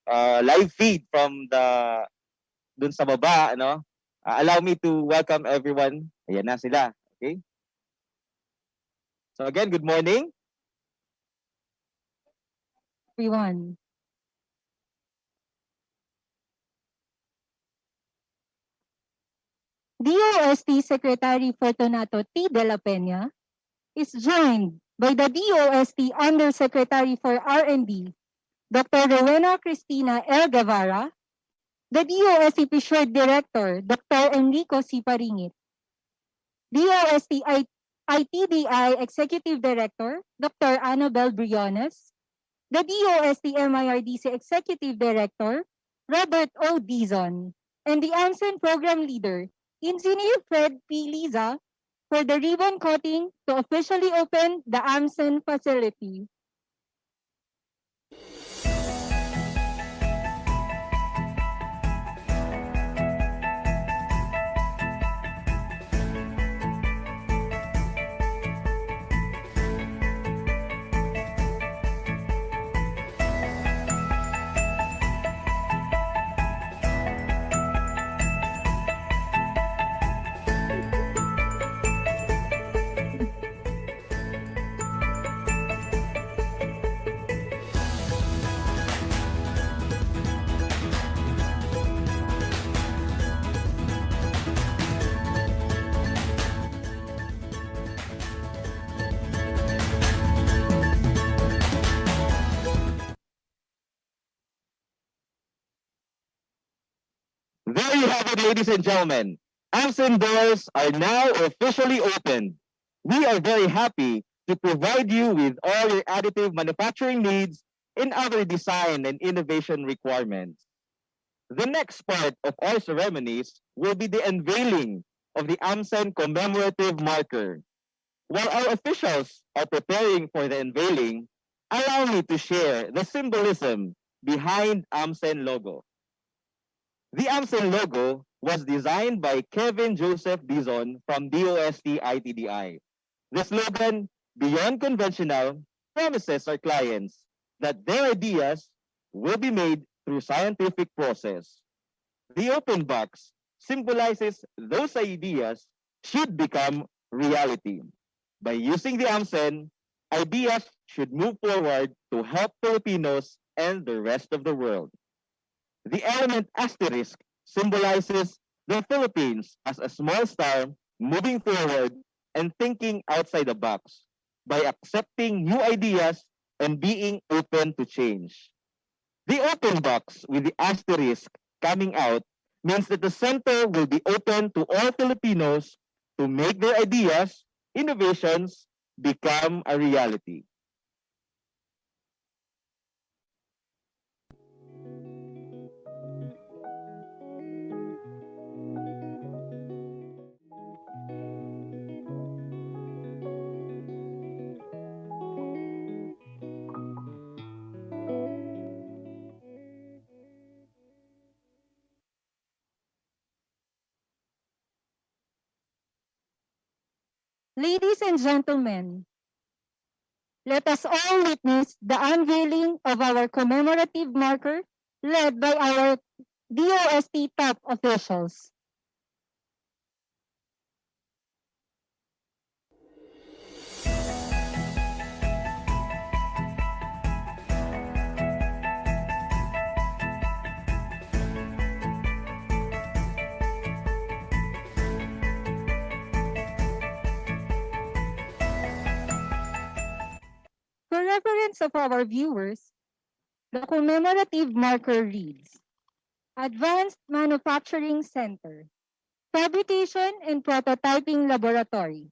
live feed from dun sa baba, ano? Allow me to welcome everyone. Ayan na sila. Okay? So again, good morning. Everyone. DOST Secretary Fortunato T. Dela Peña is joined by the DOST Undersecretary for R&D, Dr. Rowena Cristina L. Guevara, the DOST Fisheries Director, Dr. Enrico C. Paringit, DOST ITDI Executive Director, Dr. Annabel Briones, the DOST-MIRDC Executive Director, Robert O. Dizon, and the AMCen Program Leader, Engineer Fred P. Liza, for the ribbon cutting to officially open the AMCen facility. There you have it, ladies and gentlemen. AMCen doors are now officially open. We are very happy to provide you with all your additive manufacturing needs and other design and innovation requirements. The next part of our ceremonies will be the unveiling of the AMCen commemorative marker. While our officials are preparing for the unveiling, allow me to share the symbolism behind AMCen logo. The AMCen logo was designed by Kevin Joseph Dizon from DOST-ITDI. The slogan, Beyond Conventional, promises our clients that their ideas will be made through scientific process. The open box symbolizes those ideas should become reality. By using the AMCen, ideas should move forward to help Filipinos and the rest of the world. The element asterisk symbolizes the Philippines as a small star moving forward and thinking outside the box by accepting new ideas and being open to change. The open box with the asterisk coming out means that the center will be open to all Filipinos to make their ideas, innovations, become a reality. Ladies and gentlemen, let us all witness the unveiling of our commemorative marker led by our DOST top officials. For reference of our viewers, the commemorative marker reads, Advanced Manufacturing Center, Fabrication and Prototyping Laboratory,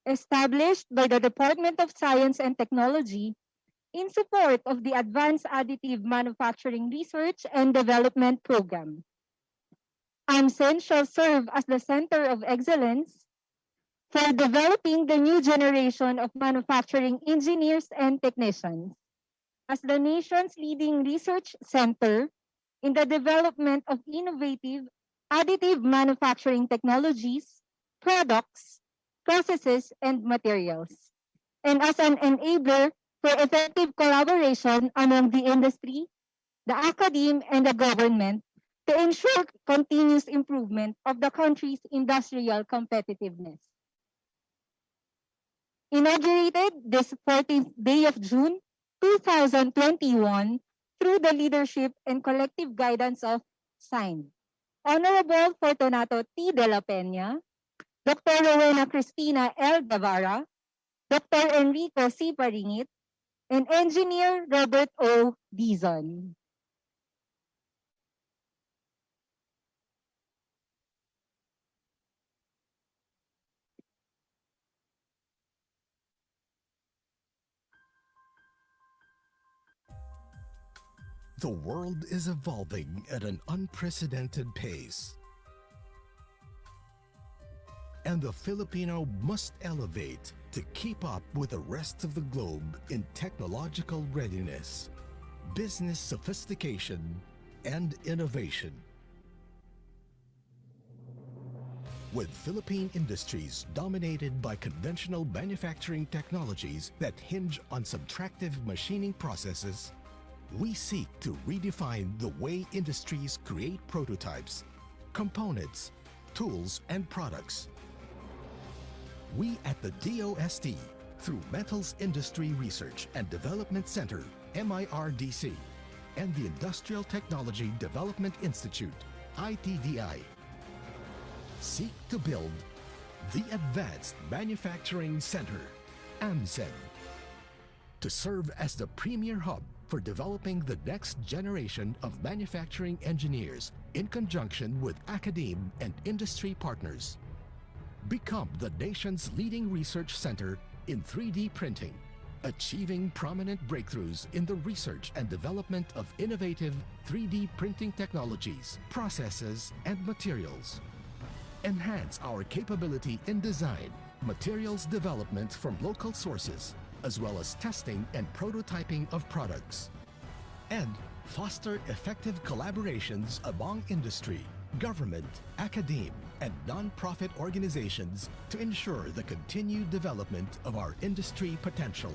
established by the Department of Science and Technology in support of the Advanced Additive Manufacturing Research and Development Program. AMCen shall serve as the center of excellence for developing the new generation of manufacturing engineers and technicians. As the nation's leading research center in the development of innovative additive manufacturing technologies, products, processes, and materials, and as an enabler for effective collaboration among the industry, the academe, and the government to ensure continuous improvement of the country's industrial competitiveness. Inaugurated this 14th day of June 2021 through the leadership and collective guidance of SIGN, Honorable Fortunato T. Dela Peña, Dr. Rowena Cristina L. Guevara, Dr. Enrico C. Paringit, and Engineer Robert O. Dizon. The world is evolving at an unprecedented pace, and the Filipino must elevate to keep up with the rest of the globe in technological readiness, business sophistication, and innovation. With Philippine industries dominated by conventional manufacturing technologies that hinge on subtractive machining processes, we seek to redefine the way industries create prototypes, components, tools, and products. We at the DOST, through Metals Industry Research and Development Center, MIRDC, and the Industrial Technology Development Institute, ITDI, seek to build the Advanced Manufacturing Center, AMCen, to serve as the premier hub for developing the next generation of manufacturing engineers in conjunction with academe and industry partners. Become the nation's leading research center in 3D printing, achieving prominent breakthroughs in the research and development of innovative 3D printing technologies, processes, and materials. Enhance our capability in design, materials development from local sources, as well as testing and prototyping of products. And foster effective collaborations among industry, government, academe, and non-profit organizations to ensure the continued development of our industry potential.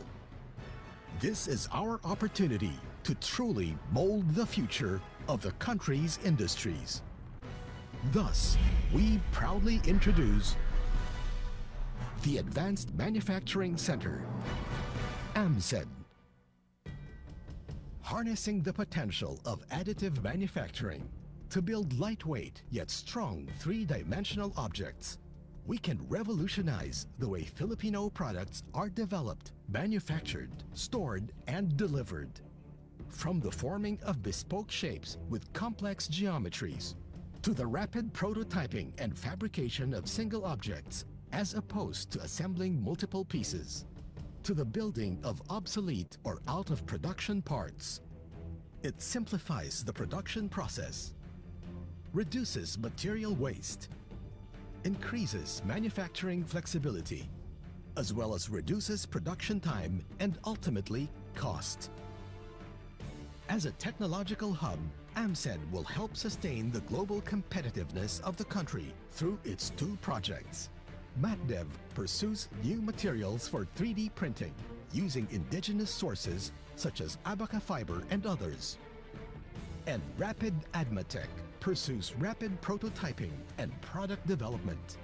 This is our opportunity to truly mold the future of the country's industries. Thus, we proudly introduce the Advanced Manufacturing Center, AMCen. Harnessing the potential of additive manufacturing to build lightweight yet strong three-dimensional objects, we can revolutionize the way Filipino products are developed, manufactured, stored, and delivered. From the forming of bespoke shapes with complex geometries, to the rapid prototyping and fabrication of single objects, as opposed to assembling multiple pieces, to the building of obsolete or out-of-production parts. It simplifies the production process, reduces material waste, increases manufacturing flexibility, as well as reduces production time and ultimately cost. As a technological hub, AMCen will help sustain the global competitiveness of the country through its two projects. MatDev pursues new materials for 3D printing using indigenous sources such as abaca fiber and others. And Rapid Admatech pursues rapid prototyping and product development,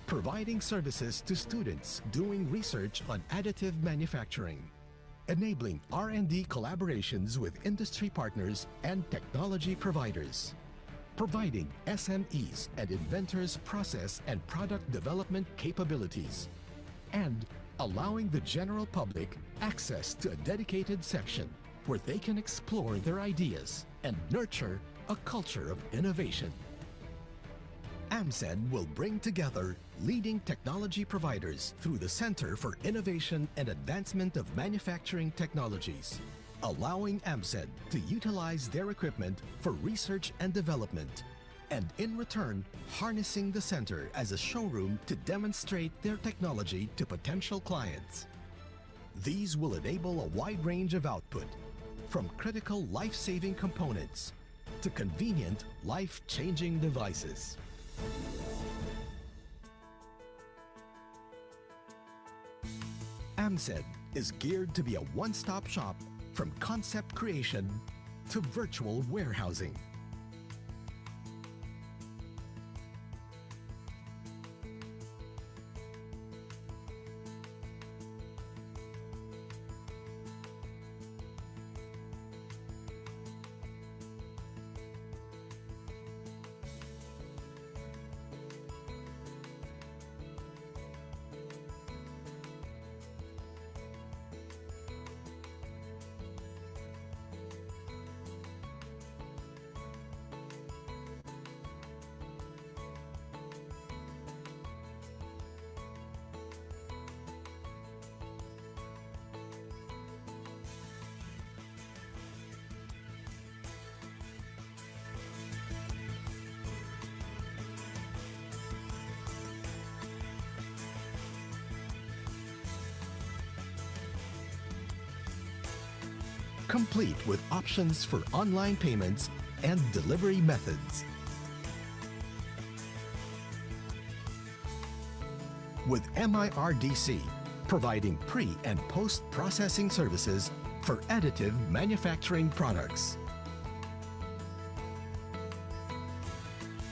providing services to students doing research on additive manufacturing, enabling R&D collaborations with industry partners and technology providers, providing SMEs and inventors process and product development capabilities, and allowing the general public access to a dedicated section where they can explore their ideas and nurture a culture of innovation. AMCen will bring together leading technology providers through the Center for Innovation and Advancement of Manufacturing Technologies, allowing AMCen to utilize their equipment for research and development, and in return, harnessing the center as a showroom to demonstrate their technology to potential clients. These will enable a wide range of output, from critical life-saving components to convenient life-changing devices. AMCen is geared to be a one-stop shop from concept creation to virtual warehousing. Complete with options for online payments and delivery methods. With MIRDC, providing pre- and post-processing services for additive manufacturing products.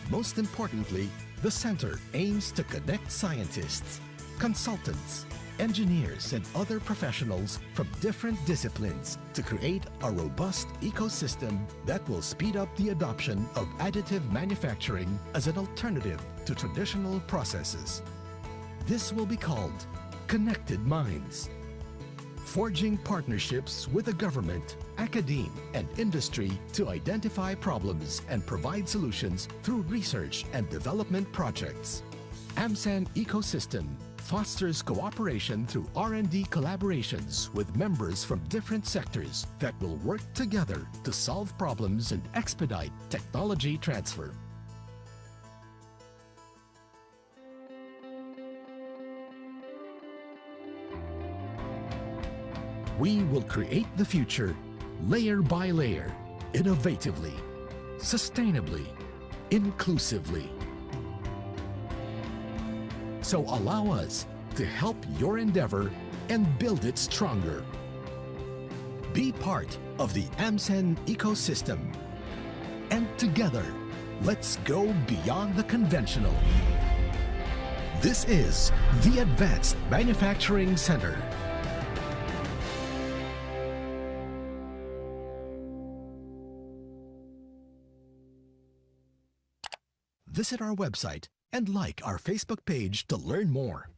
Most importantly, the center aims to connect scientists, consultants, engineers, and other professionals from different disciplines to create a robust ecosystem that will speed up the adoption of additive manufacturing as an alternative to traditional processes. This will be called Connected Minds. Forging partnerships with the government, academe, and industry to identify problems and provide solutions through research and development projects. AMCen ecosystem fosters cooperation through R&D collaborations with members from different sectors that will work together to solve problems and expedite technology transfer. We will create the future layer by layer, innovatively, sustainably, inclusively. So allow us to help your endeavor and build it stronger. Be part of the AMCen ecosystem. And together, let's go beyond the conventional. This is the Advanced Manufacturing Center. Visit our website and like our Facebook page to learn more.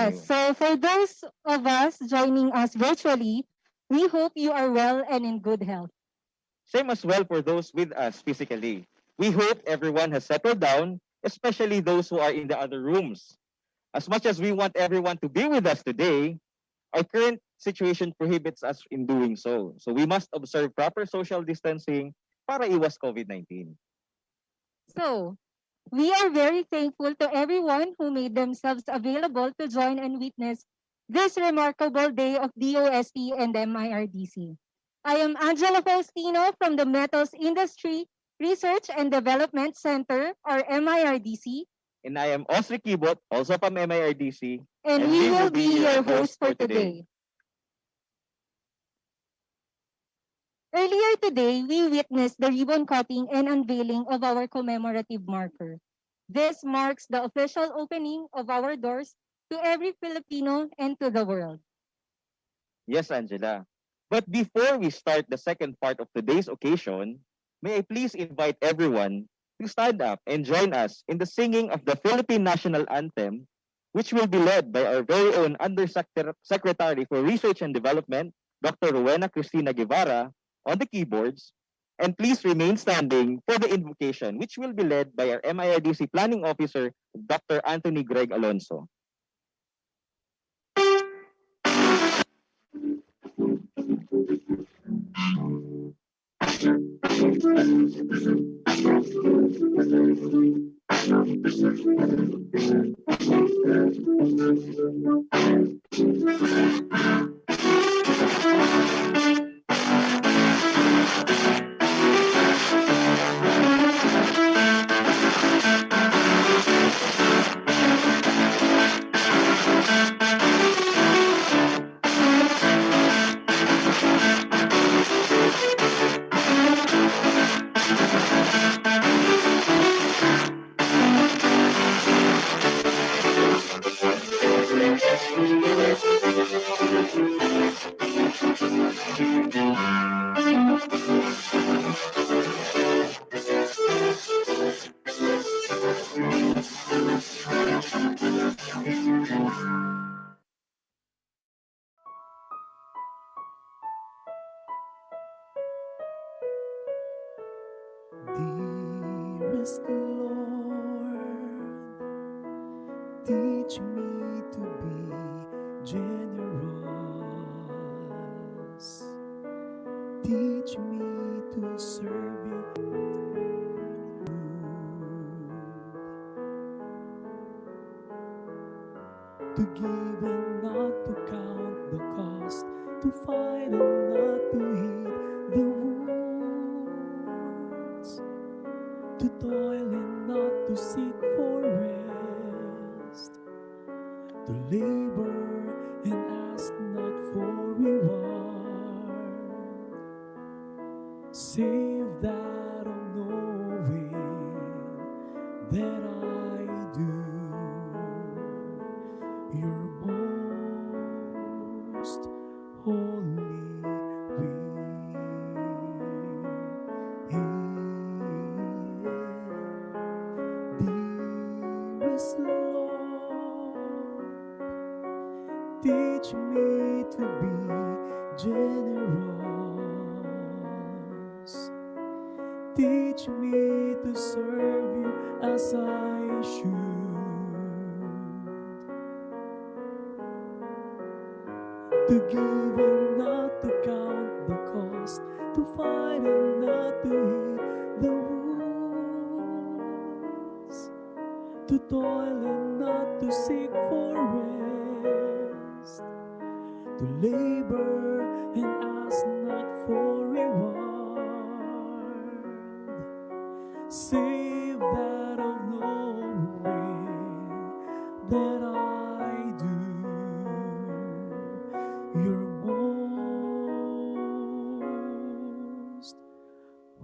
Yes, so for those of us joining us virtually, we hope you are well and in good health. Same as well for those with us physically. We hope everyone has settled down, especially those who are in the other rooms. As much as we want everyone to be with us today, our current situation prohibits us in doing so. So we must observe proper social distancing para iwas COVID-19. So, we are very thankful to everyone who made themselves available to join and witness this remarkable day of DOST and MIRDC. I am Angela Faustino from the Metals Industry Research and Development Center, or MIRDC, And I am Osric Kibot, also from MIRDC. and we will be your host for today. Earlier today, we witnessed the ribbon cutting and unveiling of our commemorative marker. This marks the official opening of our doors to every Filipino and to the world. Yes, Angela. But before we start the second part of today's occasion, may I please invite everyone to stand up and join us in the singing of the Philippine National Anthem, which will be led by our very own Undersecretary for Research and Development, Dr. Rowena Cristina Guevara, on the keyboards. And please remain standing for the invocation, which will be led by our MIRDC Planning Officer, Dr. Anthony Greg Alonso. Dearest Lord, teach me to be generous. Teach me to serve you. To give and not to count the cost, to fight and not to heed the wounds, to toil and not to seek for rest, to labor and ask not for reward, save that of knowing that I do your most holy will. Dearest Lord, teach me to be generous. Teach me to serve you as I should. To give and not to count the cost, to fight and not to heed the wounds, to toil and not to seek for rest, to labor and ask not for reward, save that of knowing that I do your most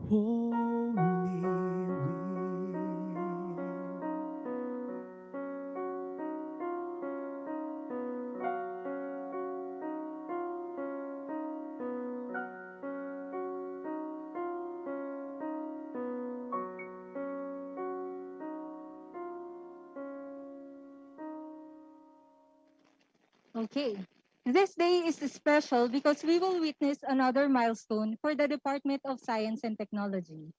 holy will. Okay. This day is special because we will witness another milestone for the Department of Science and Technology.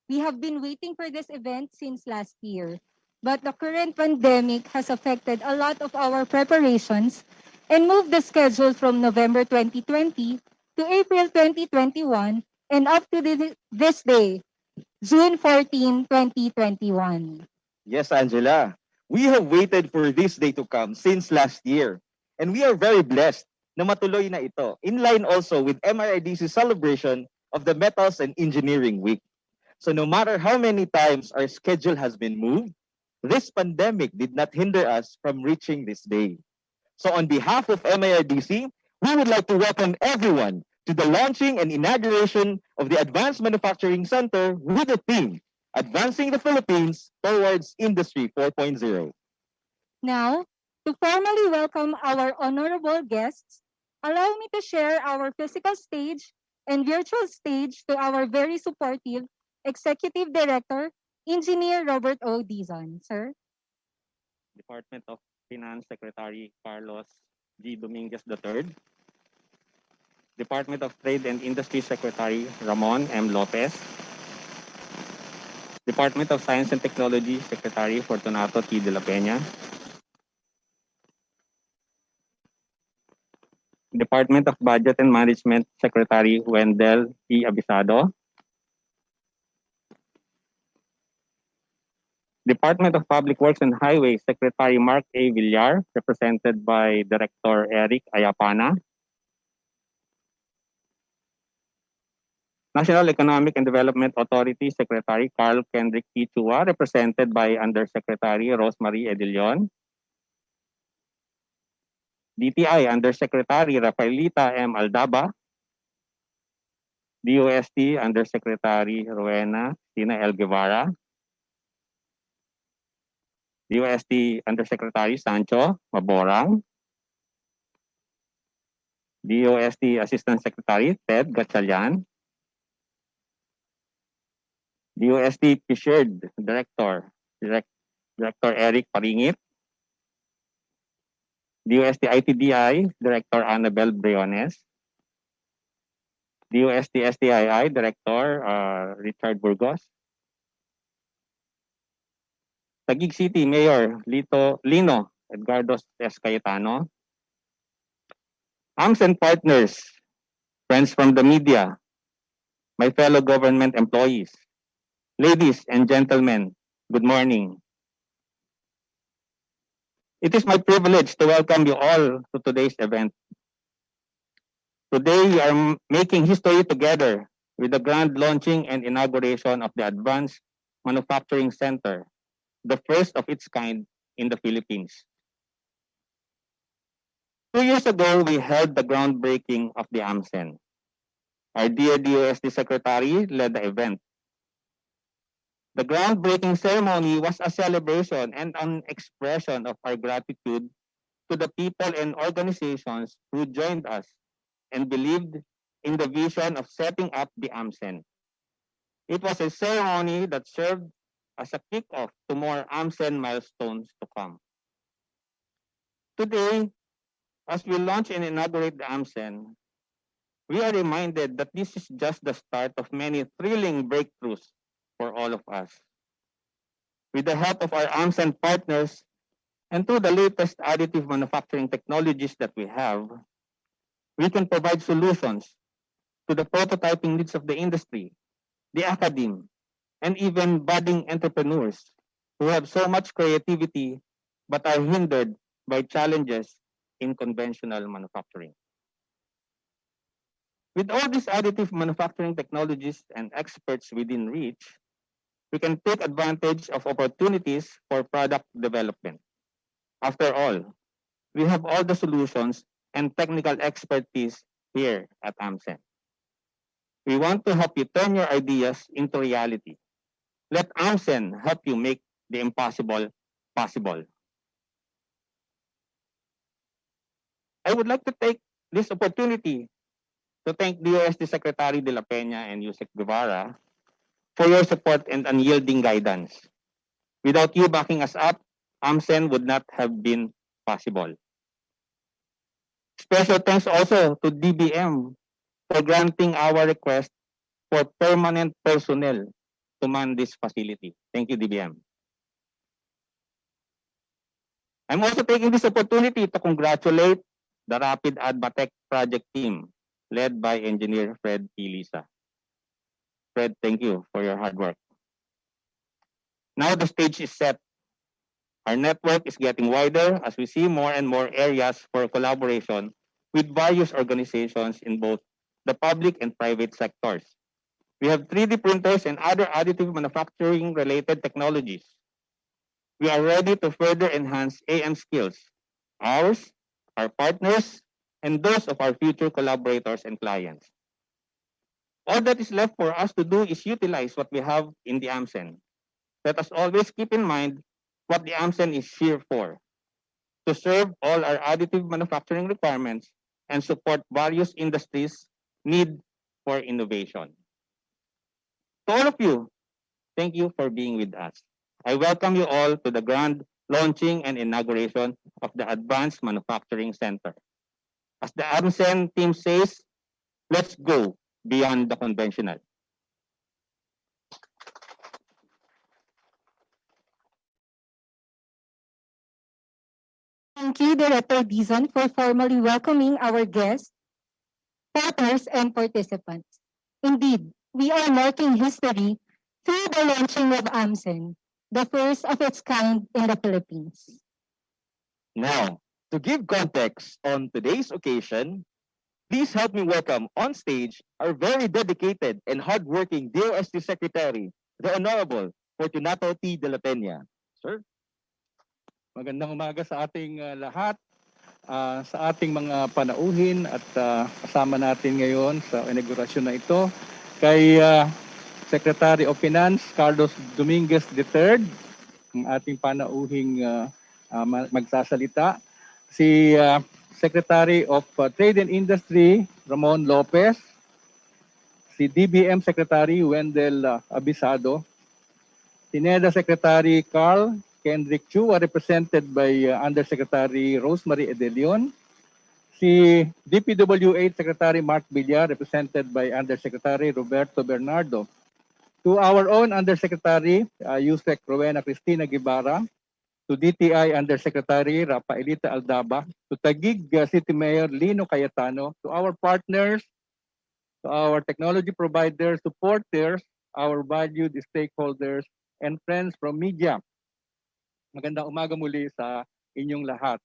We have been waiting for this event since last year, but the current pandemic has affected a lot of our preparations and moved the schedule from November 2020 to April 2021 and up to this day, June 14, 2021. Yes, Angela. We have waited for this day to come since last year. And we are very blessed na matuloy na ito. In line also with MIRDC's celebration of the Metals and Engineering Week. So no matter how many times our schedule has been moved, this pandemic did not hinder us from reaching this day. So on behalf of MIRDC, we would like to welcome everyone to the launching and inauguration of the Advanced Manufacturing Center with the theme, Advancing the Philippines Towards Industry 4.0. Now, to formally welcome our honorable guests, allow me to share our physical stage and virtual stage to our very supportive Executive Director, Engineer Robert O. Dizon. Sir. Department of Finance Secretary Carlos G. Dominguez III, Department of Trade and Industry Secretary Ramon M. Lopez, Department of Science and Technology Secretary Fortunato T. Dela Peña, Department of Budget and Management Secretary Wendell E. Abisado, Department of Public Works and Highways Secretary Mark A. Villar, represented by Director Eric Ayapana, National Economic and Development Authority Secretary Carl Kendrick T. Chua, represented by Undersecretary Rosemary Edilion, DTI Undersecretary Rafaelita M. Aldaba, DOST Undersecretary Rowena Tina L. Guevara, DOST Undersecretary Sancho Maborang, DOST Assistant Secretary Ted Gatchalian, DOST Fishered Director Eric Paringit, DOST ITDI Director Annabel Briones, DOST-STII Director Richard Burgos, Taguig City Mayor Lino Edgardo S. Cayetano, AMCen partners, friends from the media, my fellow government employees, ladies and gentlemen, good morning. It is my privilege to welcome you all to today's event. Today, we are making history together with the grand launching and inauguration of the Advanced Manufacturing Center, the first of its kind in the Philippines. 2 years ago, we held the groundbreaking of the AMCen. Our dear DOST Secretary led the event. The groundbreaking ceremony was a celebration and an expression of our gratitude to the people and organizations who joined us and believed in the vision of setting up the AMCen. It was a ceremony that served as a kickoff to more AMCen milestones to come. Today, as we launch and inaugurate the AMCen, we are reminded that this is just the start of many thrilling breakthroughs for all of us. With the help of our AMCen partners and through the latest additive manufacturing technologies that we have, we can provide solutions to the prototyping needs of the industry, the academe, and even budding entrepreneurs who have so much creativity but are hindered by challenges in conventional manufacturing. With all these additive manufacturing technologies and experts within reach, we can take advantage of opportunities for product development. After all, we have all the solutions and technical expertise here at AMCen. We want to help you turn your ideas into reality. Let AMCen help you make the impossible possible. I would like to take this opportunity to thank DOST Secretary Dela Peña and Yusek Guevara for your support and unyielding guidance. Without you backing us up, AMCen would not have been possible. Special thanks also to DBM for granting our request for permanent personnel to man this facility. Thank you, DBM. I'm also taking this opportunity to congratulate the Rapid Advatech project team led by Engineer Fred P. Lisa. Fred, thank you for your hard work. Now the stage is set. Our network is getting wider as we see more and more areas for collaboration with various organizations in both the public and private sectors. We have 3D printers and other additive manufacturing related technologies. We are ready to further enhance AM skills, ours, our partners, and those of our future collaborators and clients. All that is left for us to do is utilize what we have in the AMCen. Let us always keep in mind what the AMCen is here for, to serve all our additive manufacturing requirements and support various industries' need for innovation. To all of you, thank you for being with us. I welcome you all to the grand launching and inauguration of the Advanced Manufacturing Center. As the AMCen team says, let's go beyond the conventional. Thank you, Director Dizon, for formally welcoming our guests, partners, and participants. Indeed, we are marking history through the launching of AMCen, the first of its kind in the Philippines. Now, to give context on today's occasion, please help me welcome on stage our very dedicated and hardworking DOST Secretary, the Honorable Fortunato T. Dela Peña. Sir? Magandang umaga sa ating lahat, sa ating mga panauhin at kasama natin ngayon sa inaugurasyon na ito kay Secretary of Finance Carlos Dominguez III, ang ating panauhing magsasalita, si Secretary of Trade and Industry Ramon Lopez, si DBM Secretary Wendell Abisado, si NEDA Secretary Carl Kendrick Chu, represented by Undersecretary Rosemary Edelion. Si DPWH Secretary Mark Villar, represented by Undersecretary Roberto Bernardo. To our own Undersecretary, Yusek Rowena Cristina Guevara. To DTI Undersecretary Rafaelita Aldaba. To Taguig City Mayor Lino Cayetano. To our partners, to our technology providers, supporters, our valued stakeholders, and friends from media. Magandang umaga muli sa inyong lahat.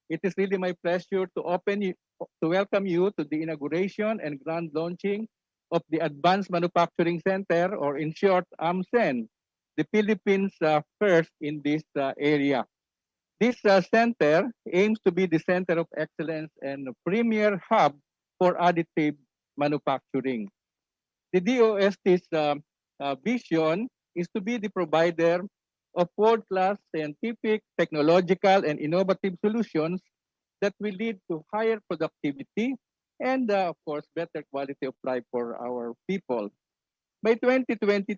It is really my pleasure to welcome you to the inauguration and grand launching of the Advanced Manufacturing Center, or in short, AMCen, the Philippines' first in this area. This center aims to be the center of excellence and premier hub for additive manufacturing. The DOST's vision is to be the provider of world-class scientific, technological, and innovative solutions that will lead to higher productivity and, of course, better quality of life for our people. By 2022,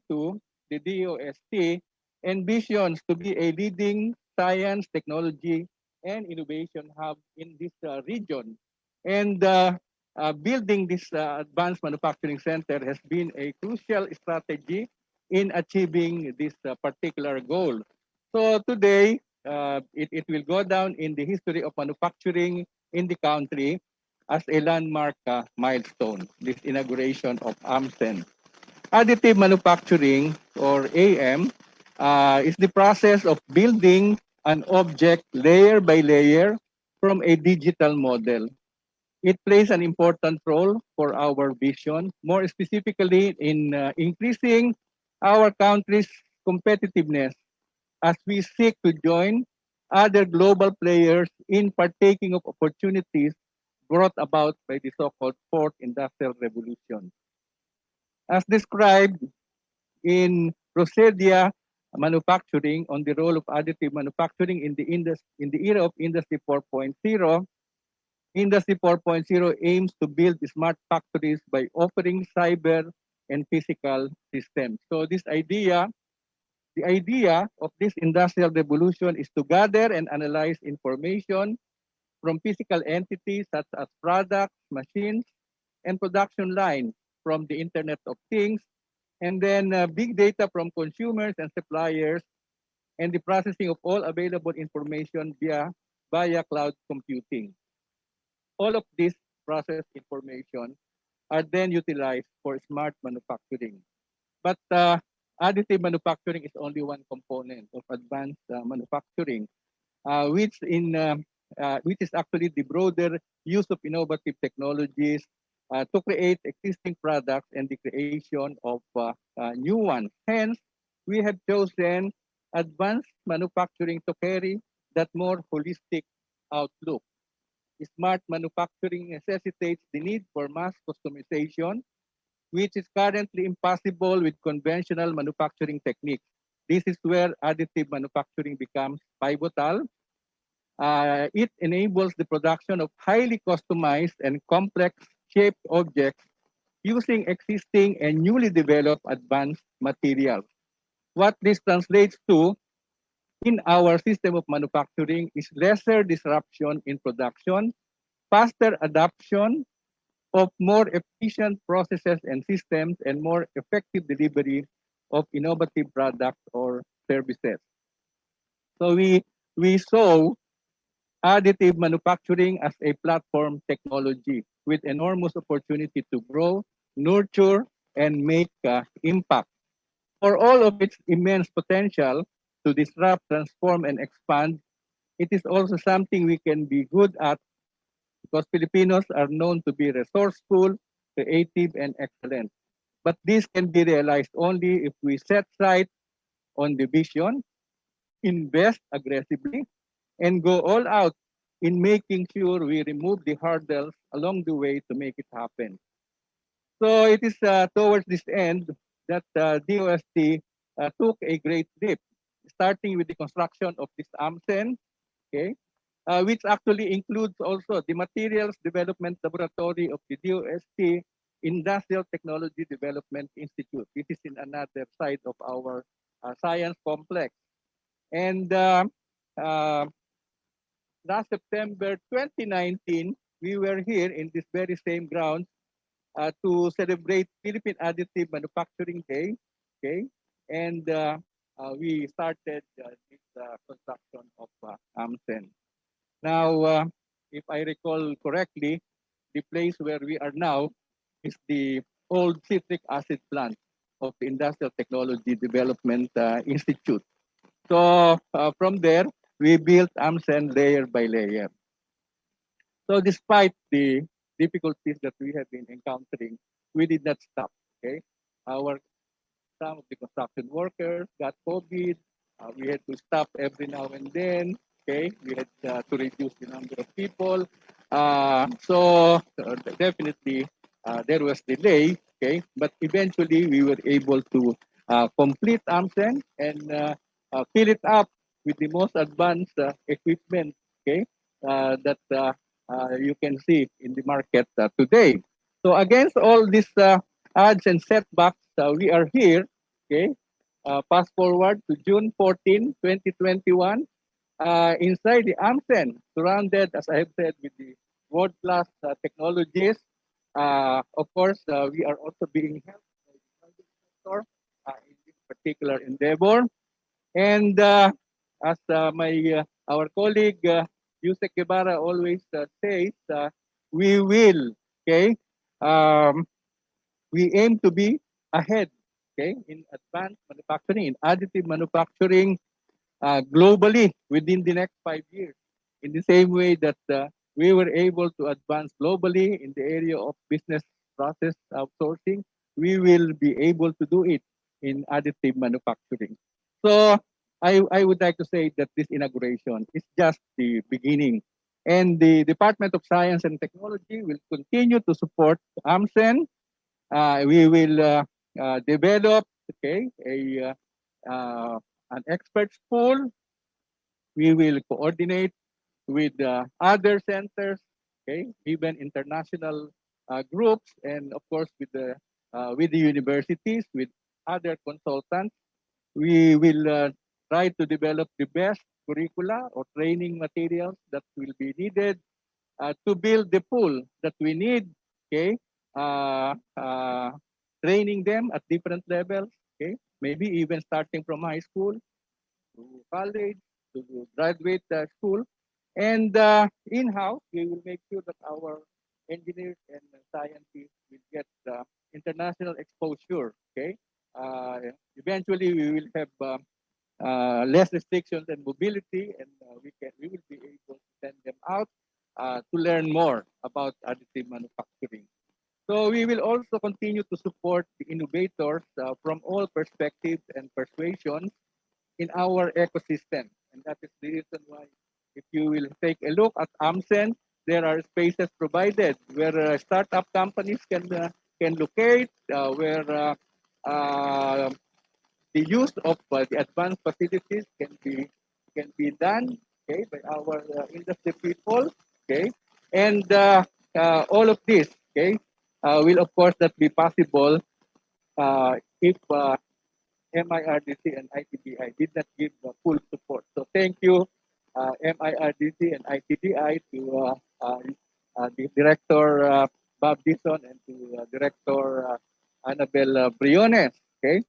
the DOST envisions to be a leading science, technology, and innovation hub in this region. And building this advanced manufacturing center has been a crucial strategy in achieving this particular goal. So today, it will go down in the history of manufacturing in the country as a landmark milestone, this inauguration of AMCen. Additive manufacturing, or AM, is the process of building an object layer by layer from a digital model. It plays an important role for our vision, more specifically in increasing our country's competitiveness as we seek to join other global players in partaking of opportunities brought about by the so-called Fourth Industrial Revolution. As described in Procedia Manufacturing on the role of additive manufacturing in the era of Industry 4.0, Industry 4.0 aims to build smart factories by offering cyber and physical systems. So the idea of this industrial revolution is to gather and analyze information from physical entities such as products, machines, and production line from the Internet of Things, and then big data from consumers and suppliers, and the processing of all available information via cloud computing. All of this processed information are then utilized for smart manufacturing. But additive manufacturing is only one component of advanced manufacturing, which is actually the broader use of innovative technologies to create existing products and the creation of new ones. Hence, we have chosen advanced manufacturing to carry that more holistic outlook. Smart manufacturing necessitates the need for mass customization, which is currently impossible with conventional manufacturing techniques. This is where additive manufacturing becomes pivotal. It enables the production of highly customized and complex shaped objects using existing and newly developed advanced materials. What this translates to in our system of manufacturing is lesser disruption in production, faster adoption of more efficient processes and systems, and more effective delivery of innovative products or services. So we saw additive manufacturing as a platform technology with enormous opportunity to grow, nurture, and make impact. For all of its immense potential to disrupt, transform, and expand, it is also something we can be good at because Filipinos are known to be resourceful, creative, and excellent. But this can be realized only if we set sight on the vision, invest aggressively, and go all out in making sure we remove the hurdles along the way to make it happen. So it is towards this end that DOST took a great leap, starting with the construction of this AMCen, okay, which actually includes also the Materials Development Laboratory of the DOST Industrial Technology Development Institute. This is in another side of our science complex. And last September 2019, we were here in this very same grounds to celebrate Philippine Additive Manufacturing Day, okay? And we started this construction of AMCen. Now, if I recall correctly, the place where we are now is the old citric acid plant of the Industrial Technology Development Institute. So from there, we built AMCen layer by layer. So despite the difficulties that we have been encountering, we did not stop. Okay, some of the construction workers got COVID. We had to stop every now and then. Okay, we had to reduce the number of people. So definitely there was delay. Okay, but eventually we were able to complete AMCen and fill it up with the most advanced equipment. Okay, that you can see in the market today. So against all these odds and setbacks, we are here. Okay, fast forward to June 14, 2021, inside the AMCen, surrounded, as I have said, with the world-class technologies. Of course, we are also being helped by the private sector in this particular endeavor. And as our colleague Yusek Guevara always says, we will, okay, we aim to be ahead, okay, in advanced manufacturing, in additive manufacturing globally within the next 5 years. In the same way that we were able to advance globally in the area of business process outsourcing, we will be able to do it in additive manufacturing. So I would like to say that this inauguration is just the beginning. And the Department of Science and Technology will continue to support AMCen. We will develop, okay, an experts pool. We will coordinate with other centers, okay, even international groups, and of course with the universities, with other consultants. We will try to develop the best curricula or training materials that will be needed to build the pool that we need, okay, uh, uh, training them at different levels, okay, maybe even starting from high school to college to graduate school. And in-house, we will make sure that our engineers and scientists will get international exposure, okay? Eventually, we will have less restrictions and mobility, and we will be able to send them out to learn more about additive manufacturing. So we will also continue to support the innovators from all perspectives and persuasions in our ecosystem. And that is the reason why, if you will take a look at AMCen, there are spaces provided where startup companies can locate, where the use of the advanced facilities can be done, okay, by our industry people, okay, and all of this, okay, will of course not be possible if MIRDC and ITDI did not give full support. So thank you, MIRDC and ITDI, to the Director Bob Dison and to Director Annabel Briones. Okay.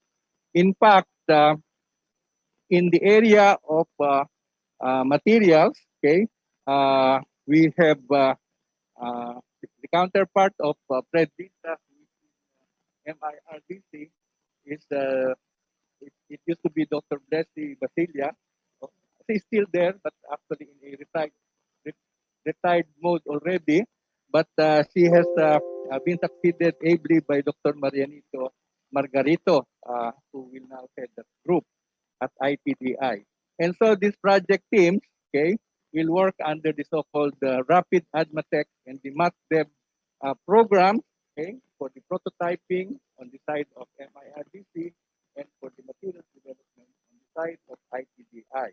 In fact, in the area of materials, okay, we have the counterpart of Fred Vita, MIRDC, is it used to be Dr. Blessy Basilia. She's still there, but actually in a retired mode already. But she has been succeeded ably by Dr. Marianito Margarito, who will now head that group at ITDI. And so these project teams, okay, will work under the so-called Rapid ADMATEC and the MatDev program, okay, for the prototyping on the side of MIRDC and for the materials development on the side of ITDI.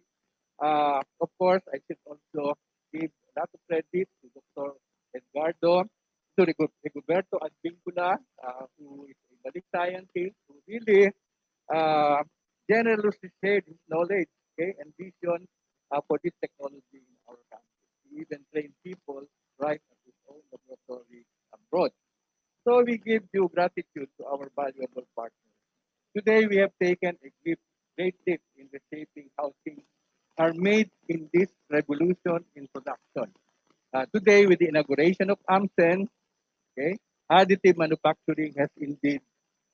Of course, I should also give a lot of credit to Dr. Edgardo, to Rigoberto Advincula, who is a basic scientist, who really generously shared his knowledge, okay, and vision for this technology in our country. He even trained people right at his own laboratory abroad. So we give due gratitude to our valuable partners. Today we have taken a great leap in reshaping how things are made in this revolution in production. Today, with the inauguration of AMCen, okay, additive manufacturing has indeed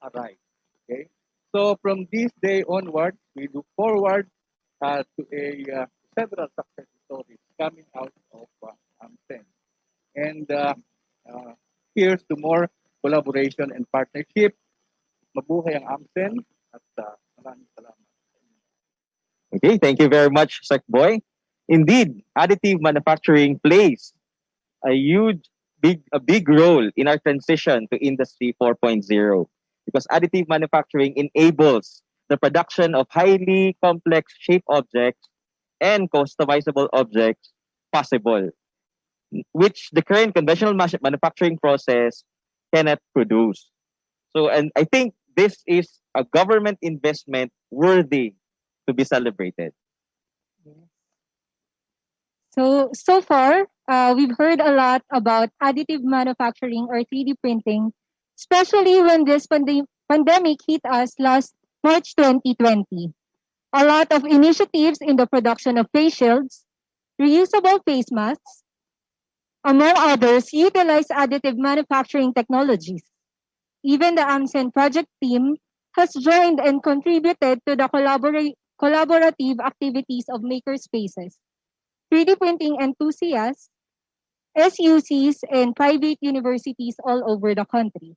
arrived. Okay, so from this day onward, we look forward to several success stories coming out of AMCen, and here's to more collaboration and partnership. Mabuhay ang AMCen at maraming salamat. Okay, thank you very much, Sec Boy. Indeed, additive manufacturing plays a big role in our transition to Industry 4.0 because additive manufacturing enables the production of highly complex shape objects and customizable objects possible, which the current conventional manufacturing process cannot produce. So, and I think this is a government investment worthy to be celebrated. So far, we've heard a lot about additive manufacturing or 3D printing, especially when this pandemic hit us last March 2020. A lot of initiatives in the production of face shields, reusable face masks, among others, utilize additive manufacturing technologies. Even the AMCen project team has joined and contributed to the collaborative activities of makerspaces, 3D printing enthusiasts, SUCs, and private universities all over the country.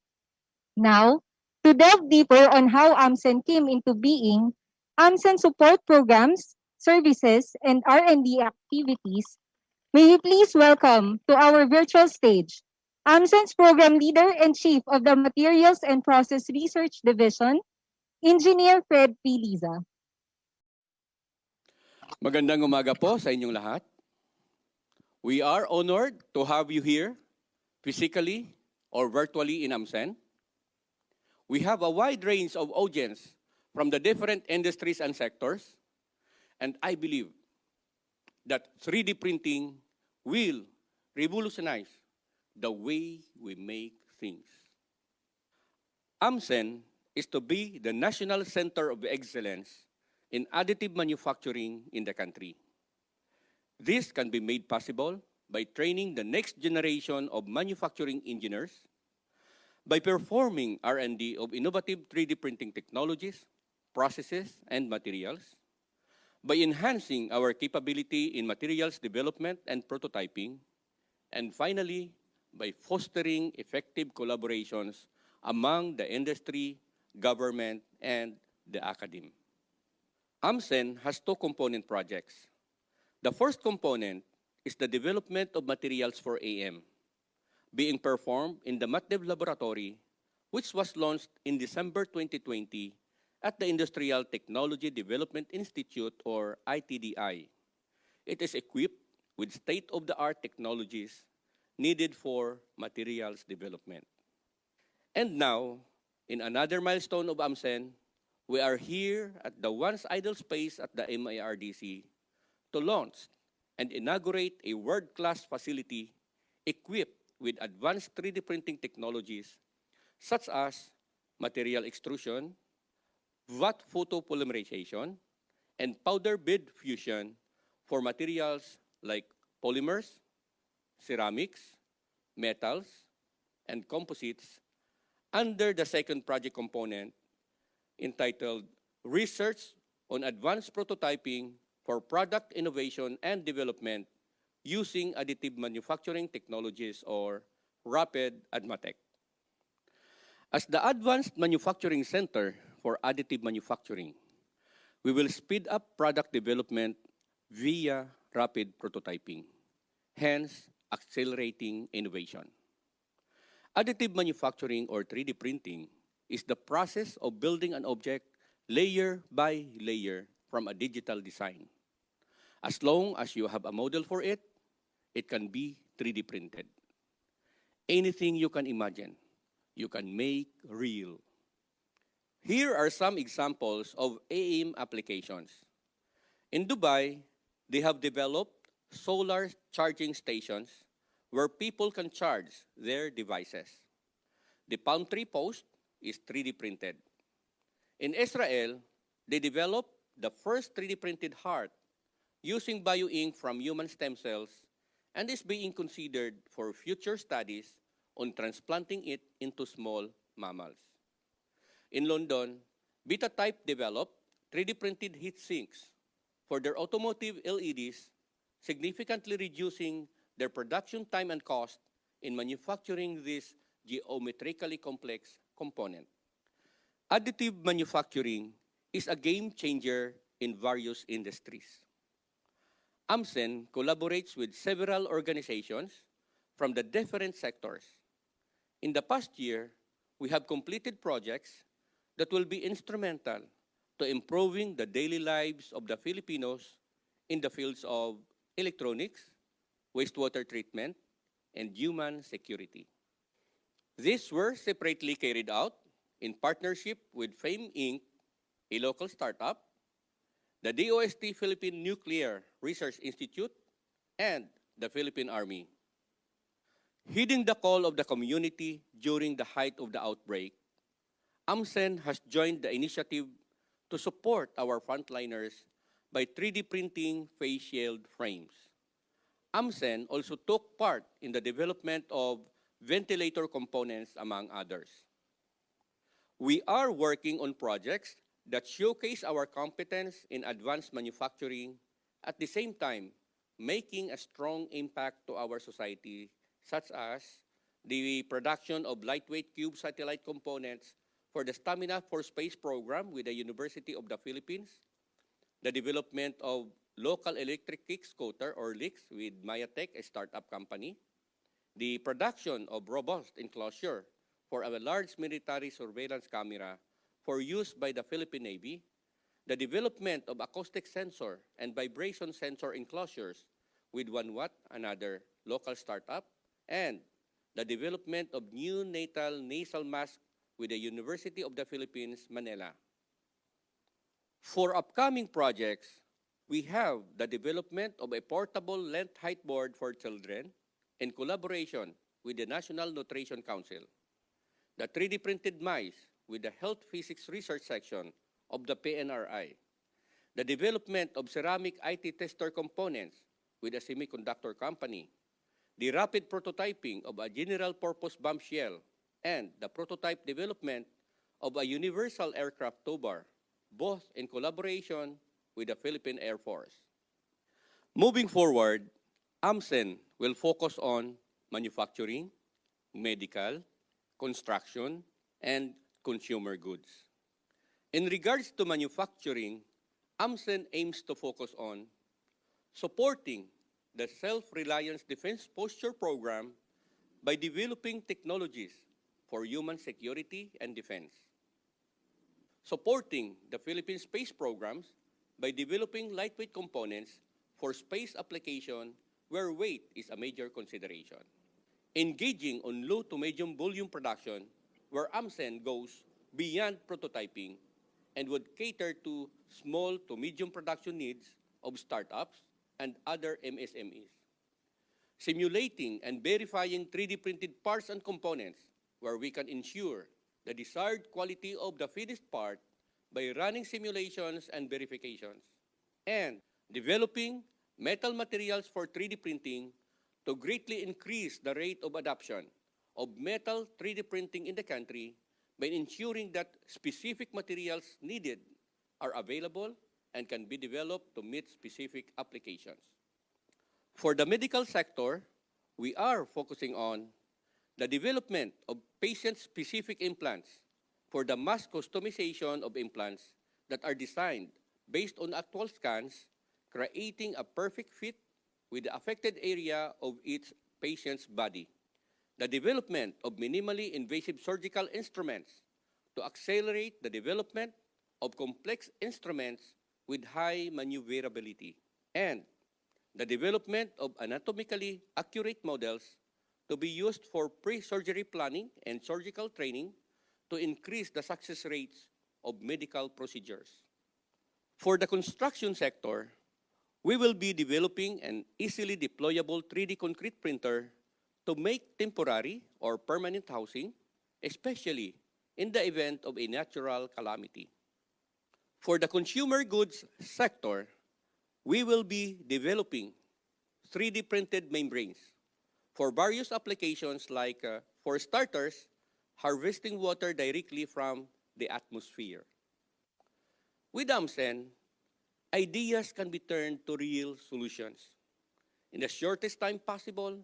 Now, to delve deeper on how AMCen came into being, AMCen support programs, services, and R&D activities, may we please welcome to our virtual stage AMCen's Program Leader and Chief of the Materials and Process Research Division, Engineer Fred P. Liza. Magandang umaga po sa inyong lahat. We are honored to have you here, physically or virtually in AMCen. We have a wide range of audience from the different industries and sectors, and I believe that 3D printing will revolutionize the way we make things. AMCen is to be the national center of excellence in additive manufacturing in the country. This can be made possible by training the next generation of manufacturing engineers, by performing R&D of innovative 3D printing technologies, processes, and materials, by enhancing our capability in materials development and prototyping, and finally, by fostering effective collaborations among the industry, government, and the academe. AMCen has two component projects. The first component is the development of materials for AM, being performed in the MatDev laboratory, which was launched in December 2020 at the Industrial Technology Development Institute, or ITDI. It is equipped with state-of-the-art technologies needed for materials development. And now, in another milestone of AMCen, we are here at the once idle space at the MIRDC to launch and inaugurate a world-class facility equipped with advanced 3D printing technologies such as material extrusion, vat photopolymerization, and powder bed fusion for materials like polymers, ceramics, metals, and composites under the second project component entitled Research on Advanced Prototyping for Product Innovation and Development using Additive Manufacturing Technologies, or RAPID ADMATEC. As the Advanced Manufacturing Center for Additive Manufacturing, we will speed up product development via rapid prototyping, hence accelerating innovation. Additive manufacturing, or 3D printing, is the process of building an object layer by layer from a digital design. As long as you have a model for it, it can be 3D printed. Anything you can imagine, you can make real. Here are some examples of AM applications. In Dubai, they have developed solar charging stations where people can charge their devices. The palm tree post is 3D printed. In Israel, they developed the first 3D printed heart using bioink from human stem cells and is being considered for future studies on transplanting it into small mammals. In London, Betatype developed 3D printed heat sinks for their automotive LEDs, significantly reducing their production time and cost in manufacturing this geometrically complex component. Additive manufacturing is a game changer in various industries. AMCen collaborates with several organizations from the different sectors. In the past year, we have completed projects that will be instrumental to improving the daily lives of the Filipinos in the fields of electronics, wastewater treatment, and human security. These were separately carried out in partnership with FAME Inc., a local startup, the DOST-Philippines Nuclear Research Institute, and the Philippine Army. Heeding the call of the community during the height of the outbreak, AMCen has joined the initiative to support our frontliners by 3D printing face shield frames. AMCen also took part in the development of ventilator components, among others. We are working on projects that showcase our competence in advanced manufacturing, at the same time making a strong impact to our society, such as the production of lightweight cube satellite components for the Stamina for Space program with the University of the Philippines, the development of local electric kick scooter, or LICS, with Mayatech, a startup company, the production of robust enclosure for a large military surveillance camera for use by the Philippine Navy, the development of acoustic sensor and vibration sensor enclosures with 1 Watt, another local startup, and the development of neonatal nasal mask with the University of the Philippines, Manila. For upcoming projects, we have the development of a portable length height board for children in collaboration with the National Nutrition Council, the 3D printed mice with the Health Physics Research Section of the PNRI, the development of ceramic IT tester components with a semiconductor company, the rapid prototyping of a general-purpose bomb shell, and the prototype development of a universal aircraft tow bar, both in collaboration with the Philippine Air Force. Moving forward, AMCen will focus on manufacturing, medical, construction, and consumer goods. In regards to manufacturing, AMCen aims to focus on supporting the Self-Reliance Defense Posture Program by developing technologies for human security and defense, supporting the Philippine space programs by developing lightweight components for space application where weight is a major consideration, engaging on low to medium volume production where AMCen goes beyond prototyping and would cater to small to medium production needs of startups and other MSMEs. Simulating and verifying 3D printed parts and components where we can ensure the desired quality of the finished part by running simulations and verifications. And developing metal materials for 3D printing to greatly increase the rate of adoption of metal 3D printing in the country by ensuring that specific materials needed are available and can be developed to meet specific applications. For the medical sector, we are focusing on the development of patient-specific implants for the mass customization of implants that are designed based on actual scans, creating a perfect fit with the affected area of each patient's body. The development of minimally invasive surgical instruments to accelerate the development of complex instruments with high maneuverability, and the development of anatomically accurate models to be used for pre-surgery planning and surgical training to increase the success rates of medical procedures. For the construction sector, we will be developing an easily deployable 3D concrete printer to make temporary or permanent housing, especially in the event of a natural calamity. For the consumer goods sector, we will be developing 3D printed membranes for various applications like, for starters, harvesting water directly from the atmosphere. With AMCen, ideas can be turned to real solutions in the shortest time possible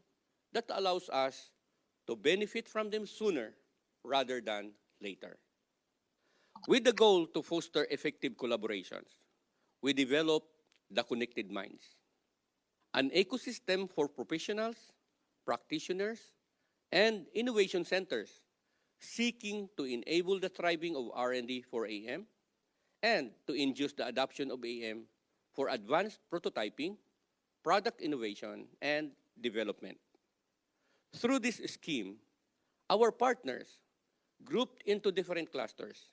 that allows us to benefit from them sooner rather than later. With the goal to foster effective collaborations, we developed the Connected Minds, an ecosystem for professionals, practitioners, and innovation centers seeking to enable the thriving of R&D for AM and to induce the adoption of AM for advanced prototyping, product innovation, and development. Through this scheme, our partners, grouped into different clusters,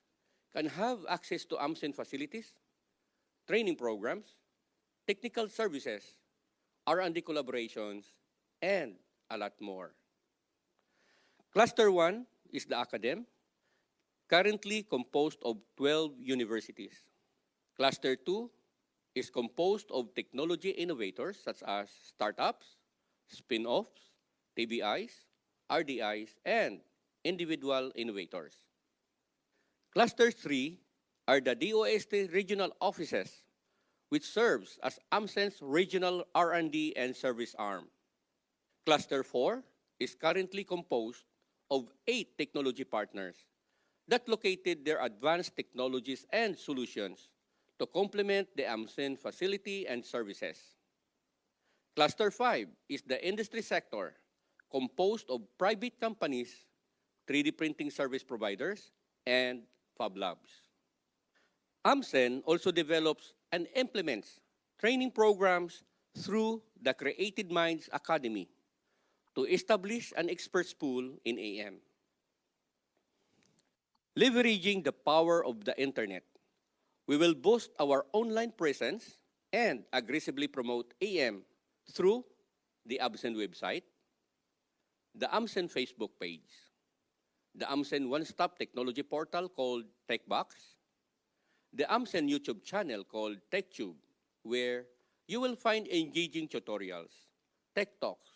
can have access to AMCen facilities, training programs, technical services, R&D collaborations, and a lot more. Cluster 1 is the Academ, currently composed of 12 universities. Cluster 2 is composed of technology innovators such as startups, spin-offs, TBIs, RDIs, and individual innovators. Cluster 3 are the DOST regional offices, which serves as AMCen's regional R&D and service arm. Cluster 4 is currently composed of 8 technology partners that located their advanced technologies and solutions to complement the AMCen facility and services. Cluster 5 is the industry sector, composed of private companies, 3D printing service providers, and Fab Labs. AMCen also develops and implements training programs through the Created Minds Academy to establish an experts pool in AM. Leveraging the power of the internet, we will boost our online presence and aggressively promote AM through the AMCen website, the AMCen Facebook page, the AMCen one-stop technology portal called TechBox, the AMCen YouTube channel called TechTube, where you will find engaging tutorials, tech talks,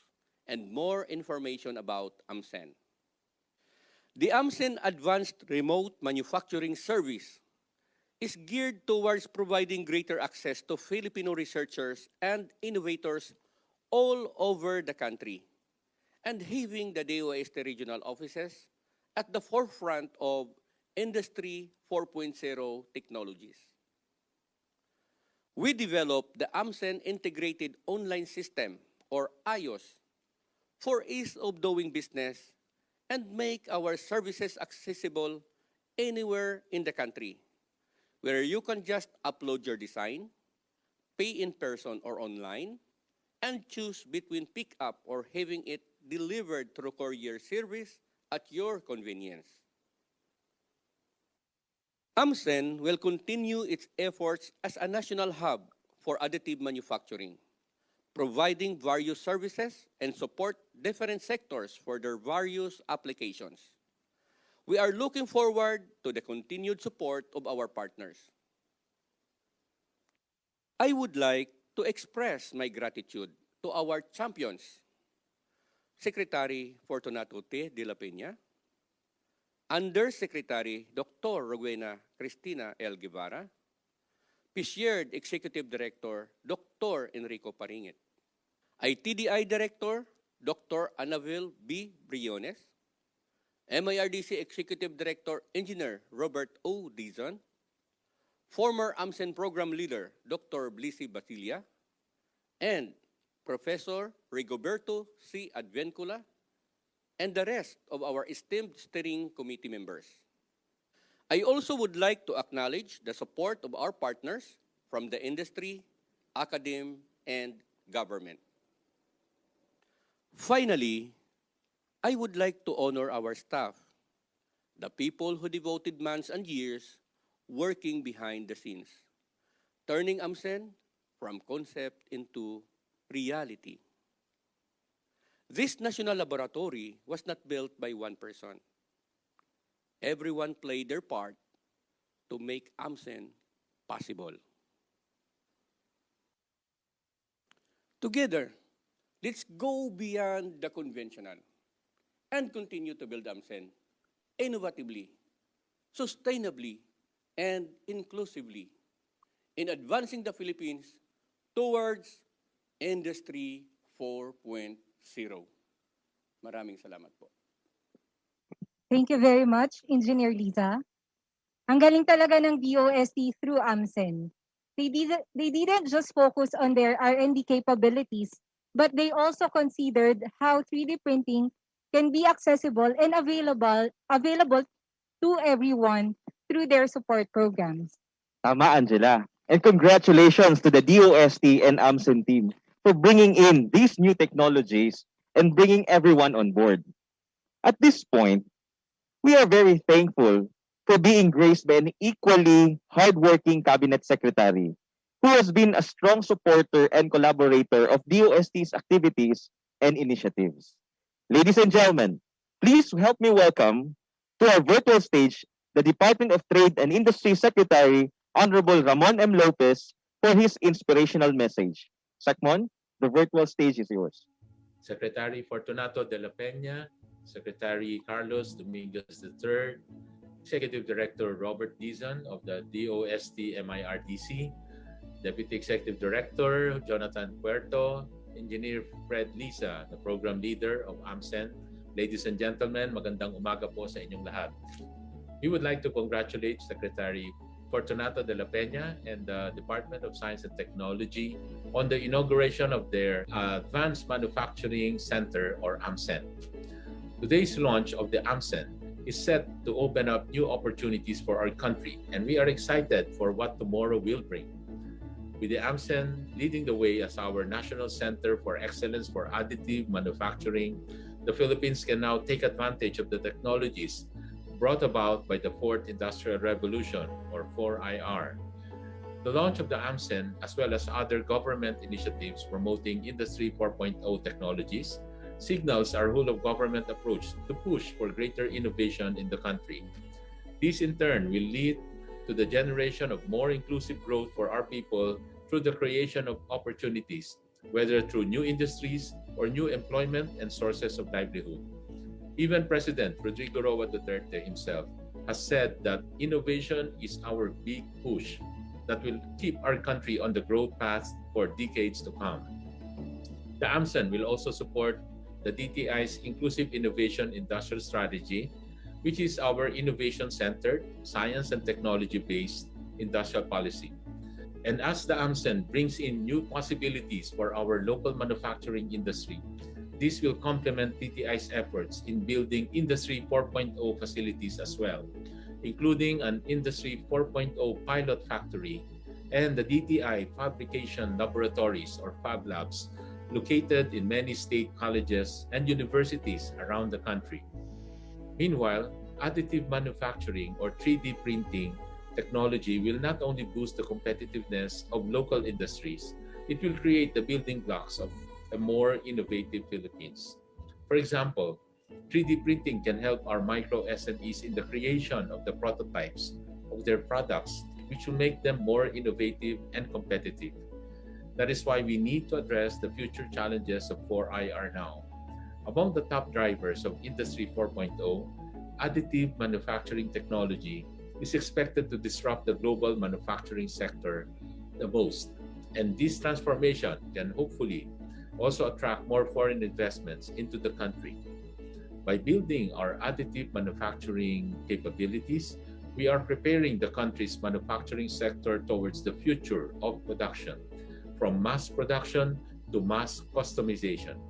and more information about AMCen. The AMCen Advanced Remote Manufacturing Service is geared towards providing greater access to Filipino researchers and innovators all over the country, and having the DOST regional offices at the forefront of Industry 4.0 technologies. We developed the AMCen Integrated Online System, or iOS, for ease of doing business and make our services accessible anywhere in the country, where you can just upload your design, pay in person or online, and choose between pick-up or having it delivered through courier service at your convenience. AMCen will continue its efforts as a national hub for additive manufacturing, providing various services and support different sectors for their various applications. We are looking forward to the continued support of our partners. I would like to express my gratitude to our champions, Secretary Fortunato T. Dela Peña, Undersecretary Dr. Rowena Cristina L. Guevara, PSHERD Executive Director Dr. Enrico Paringit, ITDI Director Dr. Anavil B. Briones, MIRDC Executive Director Engineer Robert O. Dizon, former AMCen Program Leader Dr. Blissy Basilia, and Professor Rigoberto C. Advencula, and the rest of our esteemed steering committee members. I also would like to acknowledge the support of our partners from the industry, academe, and government. Finally, I would like to honor our staff, the people who devoted months and years working behind the scenes, turning AMCen from concept into reality. This national laboratory was not built by one person. Everyone played their part to make AMCen possible. Together, let's go beyond the conventional and continue to build AMCen innovatively, sustainably, and inclusively in advancing the Philippines towards Industry 4.0. Maraming salamat po. Thank you very much, Engineer Liza. Ang galing talaga ng DOST through AMCen. They didn't just focus on their R&D capabilities, but they also considered how 3D printing can be accessible and available to everyone through their support programs. Tama, Angela. And congratulations to the DOST and AMCen team for bringing in these new technologies and bringing everyone on board. At this point, we are very thankful for being graced by an equally hardworking cabinet secretary who has been a strong supporter and collaborator of DOST's activities and initiatives. Ladies and gentlemen, please help me welcome to our virtual stage the Department of Trade and Industry Secretary, Honorable Ramon M. Lopez, for his inspirational message. Sakmon, the virtual stage is yours. Secretary Fortunato Dela Peña, Secretary Carlos Domingos III, Executive Director Robert Dizon of the DOST-MIRDC, Deputy Executive Director Jonathan Puerto, Engineer Fred Lisa, the Program Leader of AMCen. Ladies and gentlemen, magandang umaga po sa inyong lahat. We would like to congratulate Secretary Fortunato Dela Peña and the Department of Science and Technology on the inauguration of their Advanced Manufacturing Center, or AMCen. Today's launch of the AMCen is set to open up new opportunities for our country, and we are excited for what tomorrow will bring. With the AMCen leading the way as our National Center for Excellence for Additive Manufacturing, the Philippines can now take advantage of the technologies brought about by the Fourth Industrial Revolution, or 4IR. The launch of the AMCen, as well as other government initiatives promoting Industry 4.0 technologies, signals our whole-of-government approach to push for greater innovation in the country. This, in turn, will lead to the generation of more inclusive growth for our people through the creation of opportunities, whether through new industries or new employment and sources of livelihood. Even President Rodrigo Roa Duterte himself has said that innovation is our big push that will keep our country on the growth path for decades to come. The AMCen will also support the DTI's Inclusive Innovation Industrial Strategy, which is our innovation-centered, science and technology-based industrial policy. And as the AMCen brings in new possibilities for our local manufacturing industry, this will complement DTI's efforts in building Industry 4.0 facilities as well, including an Industry 4.0 pilot factory and the DTI Fabrication Laboratories or Fab Labs located in many state colleges and universities around the country. Meanwhile, additive manufacturing or 3D printing technology will not only boost the competitiveness of local industries, it will create the building blocks of a more innovative Philippines. For example, 3D printing can help our micro SMEs in the creation of the prototypes of their products, which will make them more innovative and competitive. That is why we need to address the future challenges of 4IR now. Among the top drivers of Industry 4.0, additive manufacturing technology is expected to disrupt the global manufacturing sector the most, and this transformation can hopefully also attract more foreign investments into the country. By building our additive manufacturing capabilities, we are preparing the country's manufacturing sector towards the future of production, from mass production to mass customization.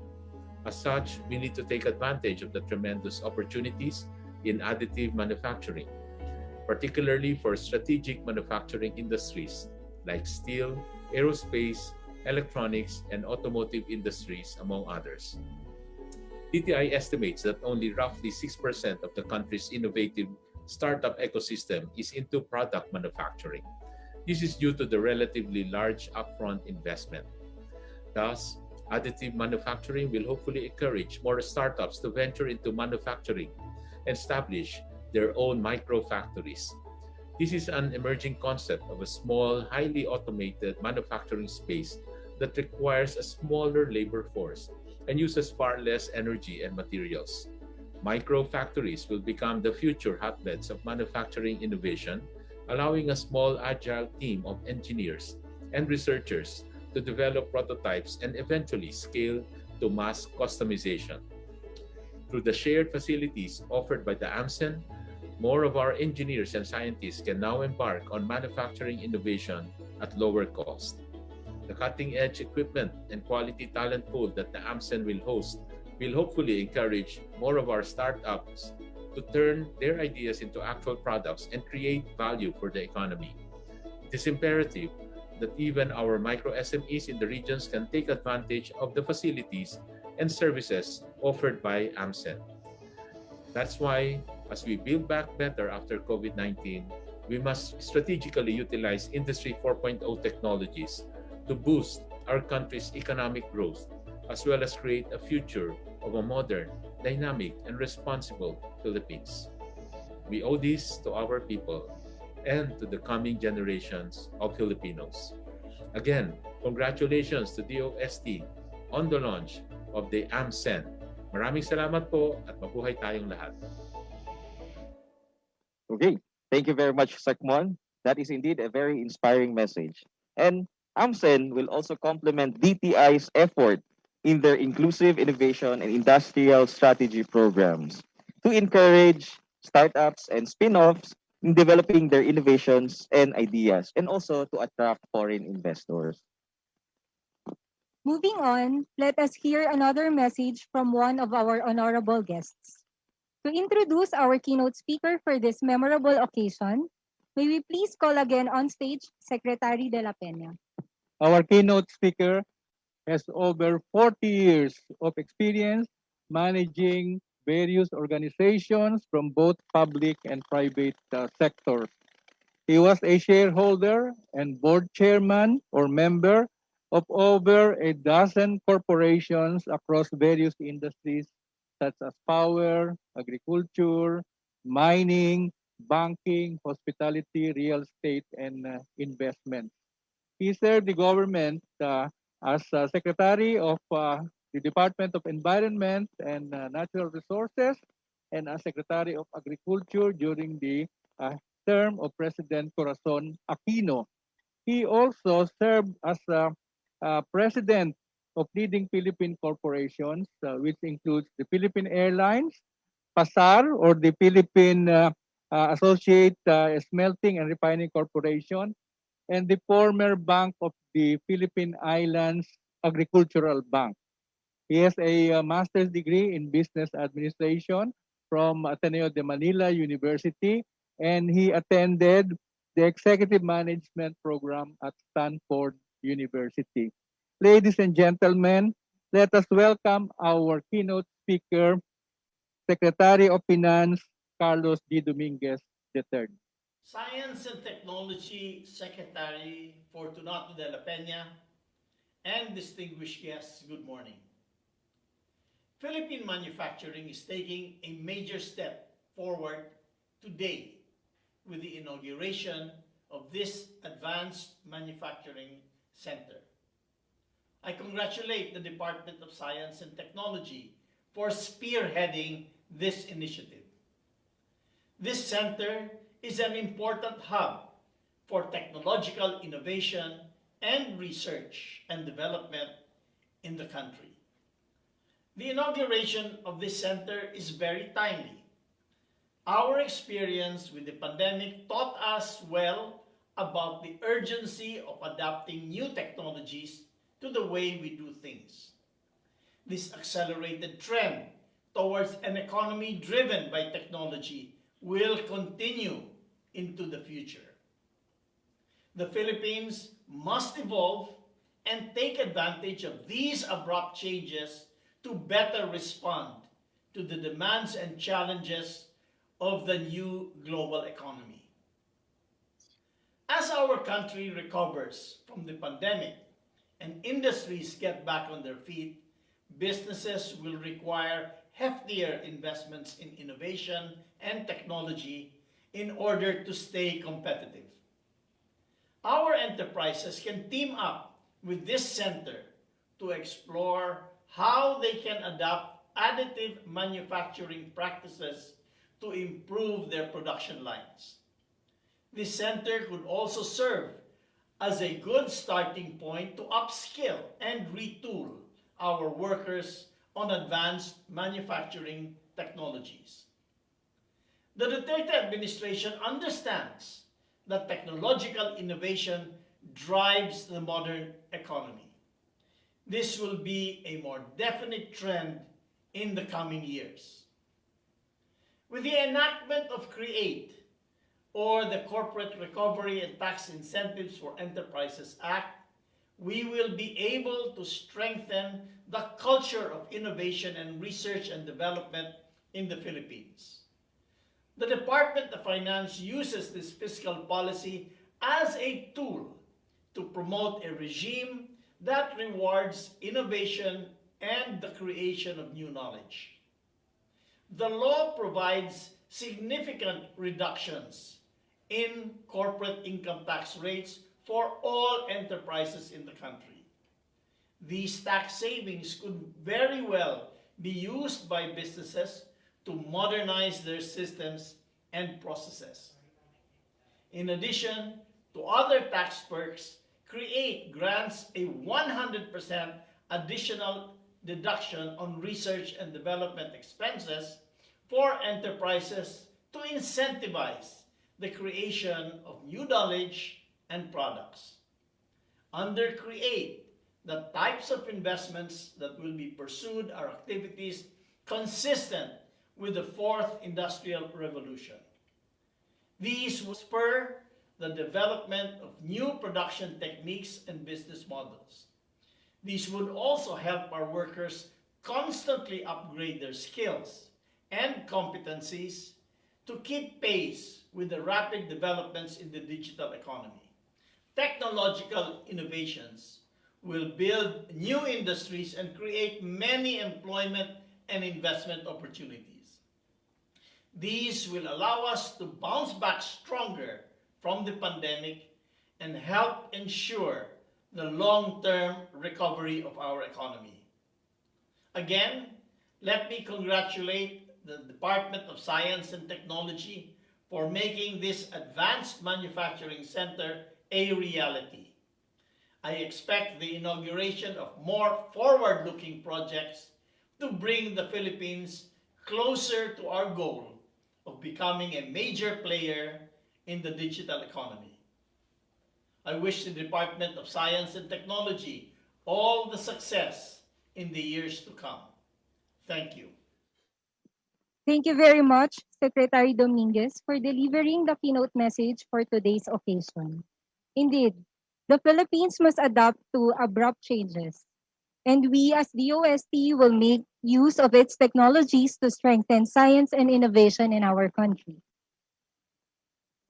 As such, we need to take advantage of the tremendous opportunities in additive manufacturing, particularly for strategic manufacturing industries like steel, aerospace, electronics, and automotive industries, among others. DTI estimates that only roughly 6% of the country's innovative startup ecosystem is into product manufacturing. This is due to the relatively large upfront investment. Thus, additive manufacturing will hopefully encourage more startups to venture into manufacturing and establish their own micro factories. This is an emerging concept of a small, highly automated manufacturing space that requires a smaller labor force and uses far less energy and materials. Micro factories will become the future hotbeds of manufacturing innovation, allowing a small, agile team of engineers and researchers to develop prototypes and eventually scale to mass customization. Through the shared facilities offered by the AMCen, more of our engineers and scientists can now embark on manufacturing innovation at lower cost. The cutting-edge equipment and quality talent pool that the AMCen will host will hopefully encourage more of our startups to turn their ideas into actual products and create value for the economy. It is imperative that even our micro SMEs in the regions can take advantage of the facilities and services offered by AMCen. That's why, as we build back better after COVID-19, we must strategically utilize Industry 4.0 technologies to boost our country's economic growth, as well as create a future of a modern, dynamic, and responsible Philippines. We owe this to our people and to the coming generations of Filipinos. Again, congratulations to DOST on the launch of the AMCen. Maraming salamat po at mabuhay tayong lahat. Okay, thank you very much, Sakmon. That is indeed a very inspiring message. And AMCen will also complement DTI's effort in their inclusive innovation and industrial strategy programs to encourage startups and spin-offs in developing their innovations and ideas, and also to attract foreign investors. Moving on, let us hear another message from one of our honorable guests. To introduce our keynote speaker for this memorable occasion, may we please call again on stage Secretary Dela Peña. Our keynote speaker has over 40 years of experience managing various organizations from both public and private sectors. He was a shareholder and board chairman or member of over a dozen corporations across various industries such as power, agriculture, mining, banking, hospitality, real estate, and investment. He served the government as Secretary of the Department of Environment and Natural Resources and as Secretary of Agriculture during the term of President Corazon Aquino. He also served as president of leading Philippine corporations, which includes the Philippine Airlines, PASAR, or the Philippine Associate Smelting and Refining Corporation, and the former Bank of the Philippine Islands Agricultural Bank. He has a master's degree in business administration from Ateneo de Manila University, and he attended the executive management program at Stanford University. Ladies and gentlemen, let us welcome our keynote speaker, Secretary of Finance, Carlos D. Dominguez III. Science and Technology Secretary Fortunato Dela Peña, and distinguished guests, good morning. Philippine manufacturing is taking a major step forward today with the inauguration of this Advanced Manufacturing Center. I congratulate the Department of Science and Technology for spearheading this initiative. This center is an important hub for technological innovation and research and development in the country. The inauguration of this center is very timely. Our experience with the pandemic taught us well about the urgency of adapting new technologies to the way we do things. This accelerated trend towards an economy driven by technology will continue into the future. The Philippines must evolve and take advantage of these abrupt changes to better respond to the demands and challenges of the new global economy. As our country recovers from the pandemic and industries get back on their feet, businesses will require heftier investments in innovation and technology in order to stay competitive. Our enterprises can team up with this center to explore how they can adopt additive manufacturing practices to improve their production lines. This center could also serve as a good starting point to upskill and retool our workers on advanced manufacturing technologies. The Duterte administration understands that technological innovation drives the modern economy. This will be a more definite trend in the coming years. With the enactment of CREATE, or the Corporate Recovery and Tax Incentives for Enterprises Act, we will be able to strengthen the culture of innovation and research and development in the Philippines. The Department of Finance uses this fiscal policy as a tool to promote a regime that rewards innovation and the creation of new knowledge. The law provides significant reductions in corporate income tax rates for all enterprises in the country. These tax savings could very well be used by businesses to modernize their systems and processes. In addition to other tax perks, CREATE grants a 100% additional deduction on research and development expenses for enterprises to incentivize the creation of new knowledge and products. Under CREATE, the types of investments that will be pursued are activities consistent with the fourth industrial revolution. These will spur the development of new production techniques and business models. These would also help our workers constantly upgrade their skills and competencies to keep pace with the rapid developments in the digital economy. Technological innovations will build new industries and create many employment and investment opportunities. These will allow us to bounce back stronger from the pandemic and help ensure the long-term recovery of our economy. Again, let me congratulate the Department of Science and Technology for making this advanced manufacturing center a reality. I expect the inauguration of more forward-looking projects to bring the Philippines closer to our goal of becoming a major player in the digital economy. I wish the Department of Science and Technology all the success in the years to come. Thank you. Thank you very much, Secretary Dominguez, for delivering the keynote message for today's occasion. Indeed, the Philippines must adapt to abrupt changes, and we as DOST will make use of its technologies to strengthen science and innovation in our country.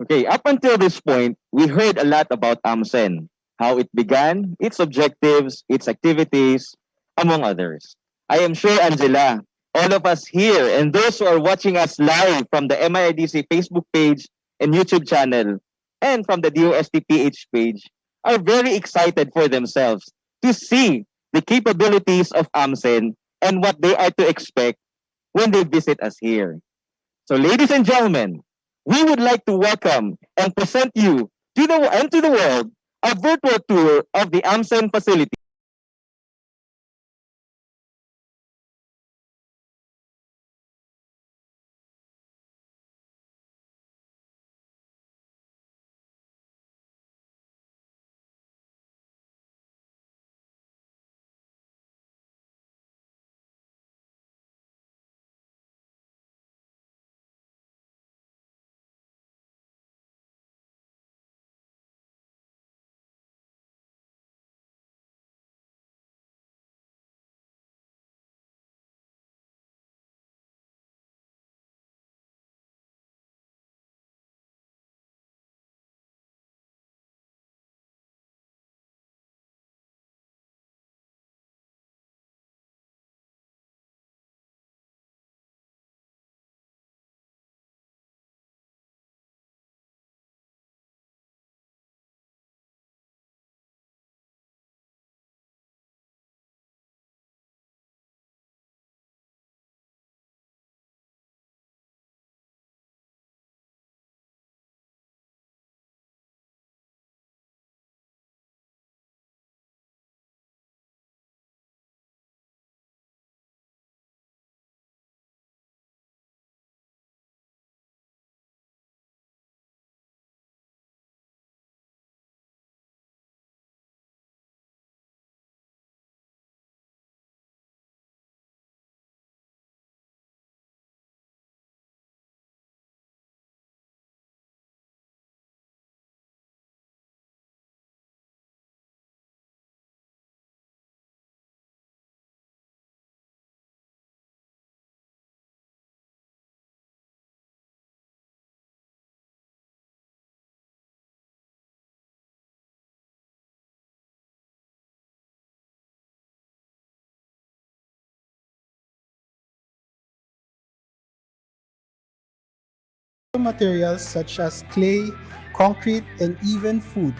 Okay, up until this point, we heard a lot about AMCen, how it began, its objectives, its activities, among others. I am sure, Angela, all of us here and those who are watching us live from the MIRDC Facebook page and YouTube channel and from the DOST-PH page are very excited for themselves to see the capabilities of AMCen and what they are to expect when they visit us here. So, ladies and gentlemen, we would like to welcome and present you to the world a virtual tour of the AMCen facility. Materials such as clay, concrete, and even food.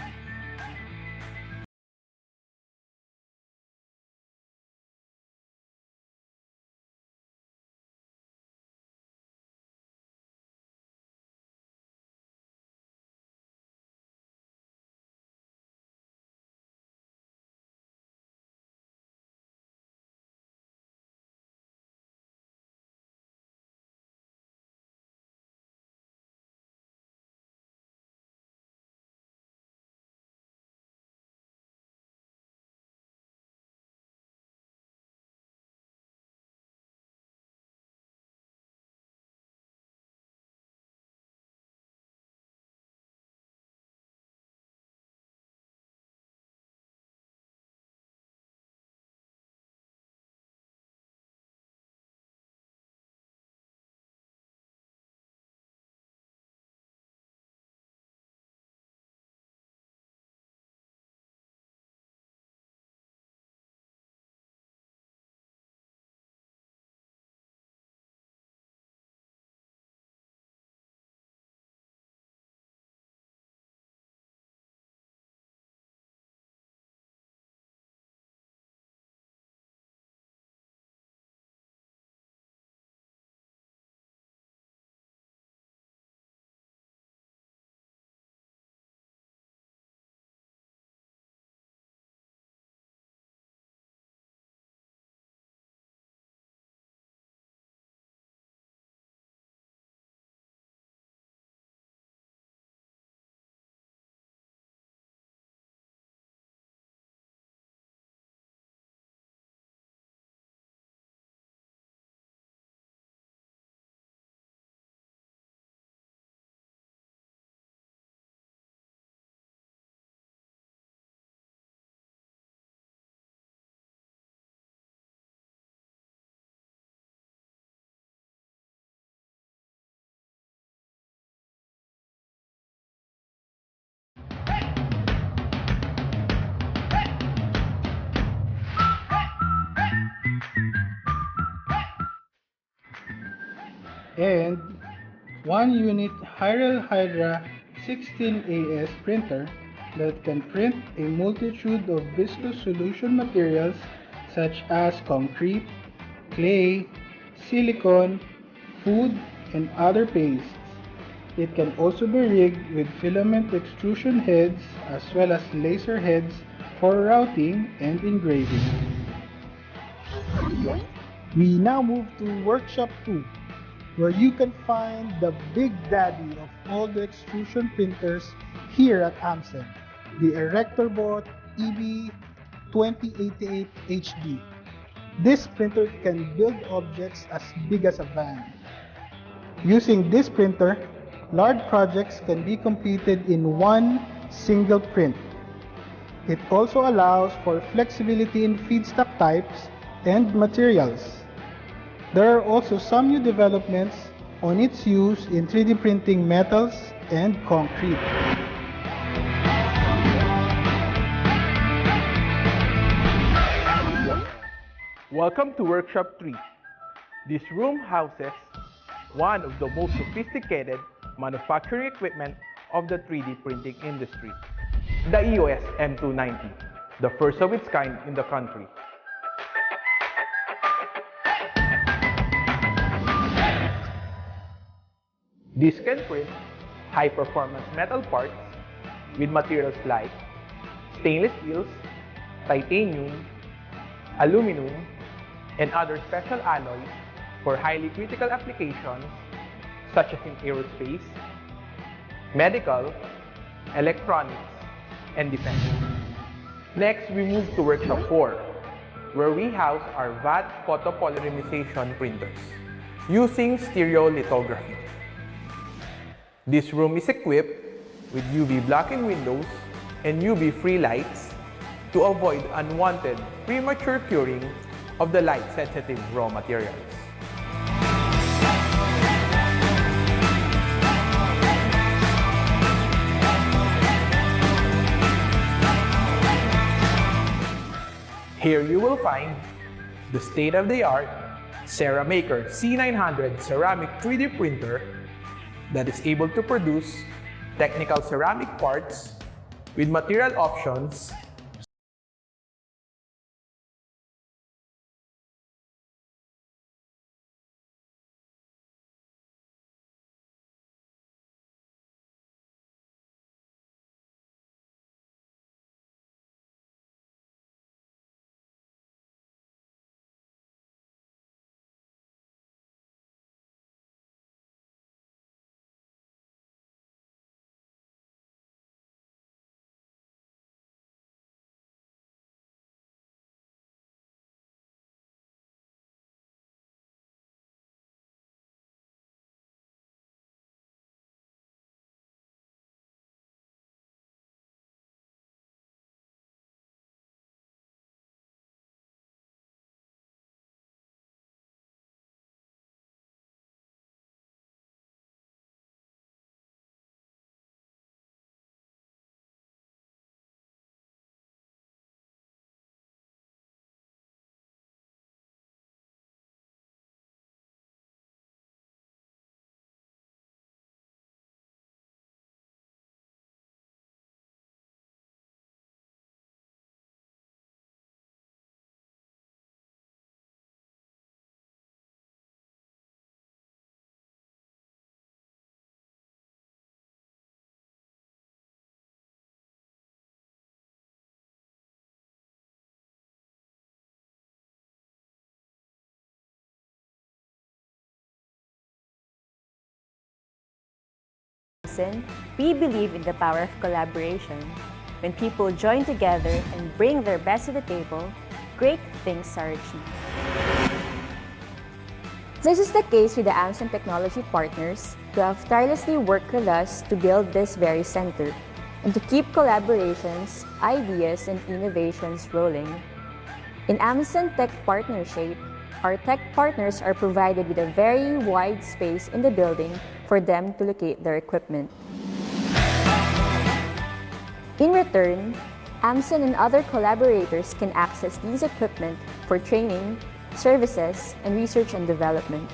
and 1 unit Hyrel Hydra 16AS printer that can print a multitude of viscous solution materials such as concrete, clay, silicone, food, and other pastes. It can also be rigged with filament extrusion heads as well as laser heads for routing and engraving. We now move to Workshop 2, where you can find the big daddy of all the extrusion printers here at AMCen, the ErectorBot EB2088HD. This printer can build objects as big as a van. Using this printer, large projects can be completed in one single print. It also allows for flexibility in feedstock types and materials. There are also some new developments on its use in 3D printing metals and concrete. Welcome to Workshop 3. This room houses one of the most sophisticated manufacturing equipment of the 3D printing industry, the EOS M290, the first of its kind in the country. This can print high-performance metal parts with materials like stainless steels, titanium, aluminum, and other special alloys for highly critical applications such as in aerospace, medical, electronics, and defense. Next, we move to Workshop 4, where we house our VAT photopolymerization printers using stereolithography. This room is equipped with UV blocking windows and UV-free lights to avoid unwanted premature curing of the light-sensitive raw materials. Here you will find the state-of-the-art CeraMaker C900 ceramic 3D printer that is able to produce technical ceramic parts with material options we believe in the power of collaboration. When people join together and bring their best to the table, great things are achieved. This is the case with the AMCen technology partners who have tirelessly worked with us to build this very center and to keep collaborations, ideas, and innovations rolling. In AMCen Tech Partnership, our tech partners are provided with a very wide space in the building for them to locate their equipment. In return, AMCen and other collaborators can access these equipment for training, services, and research and development.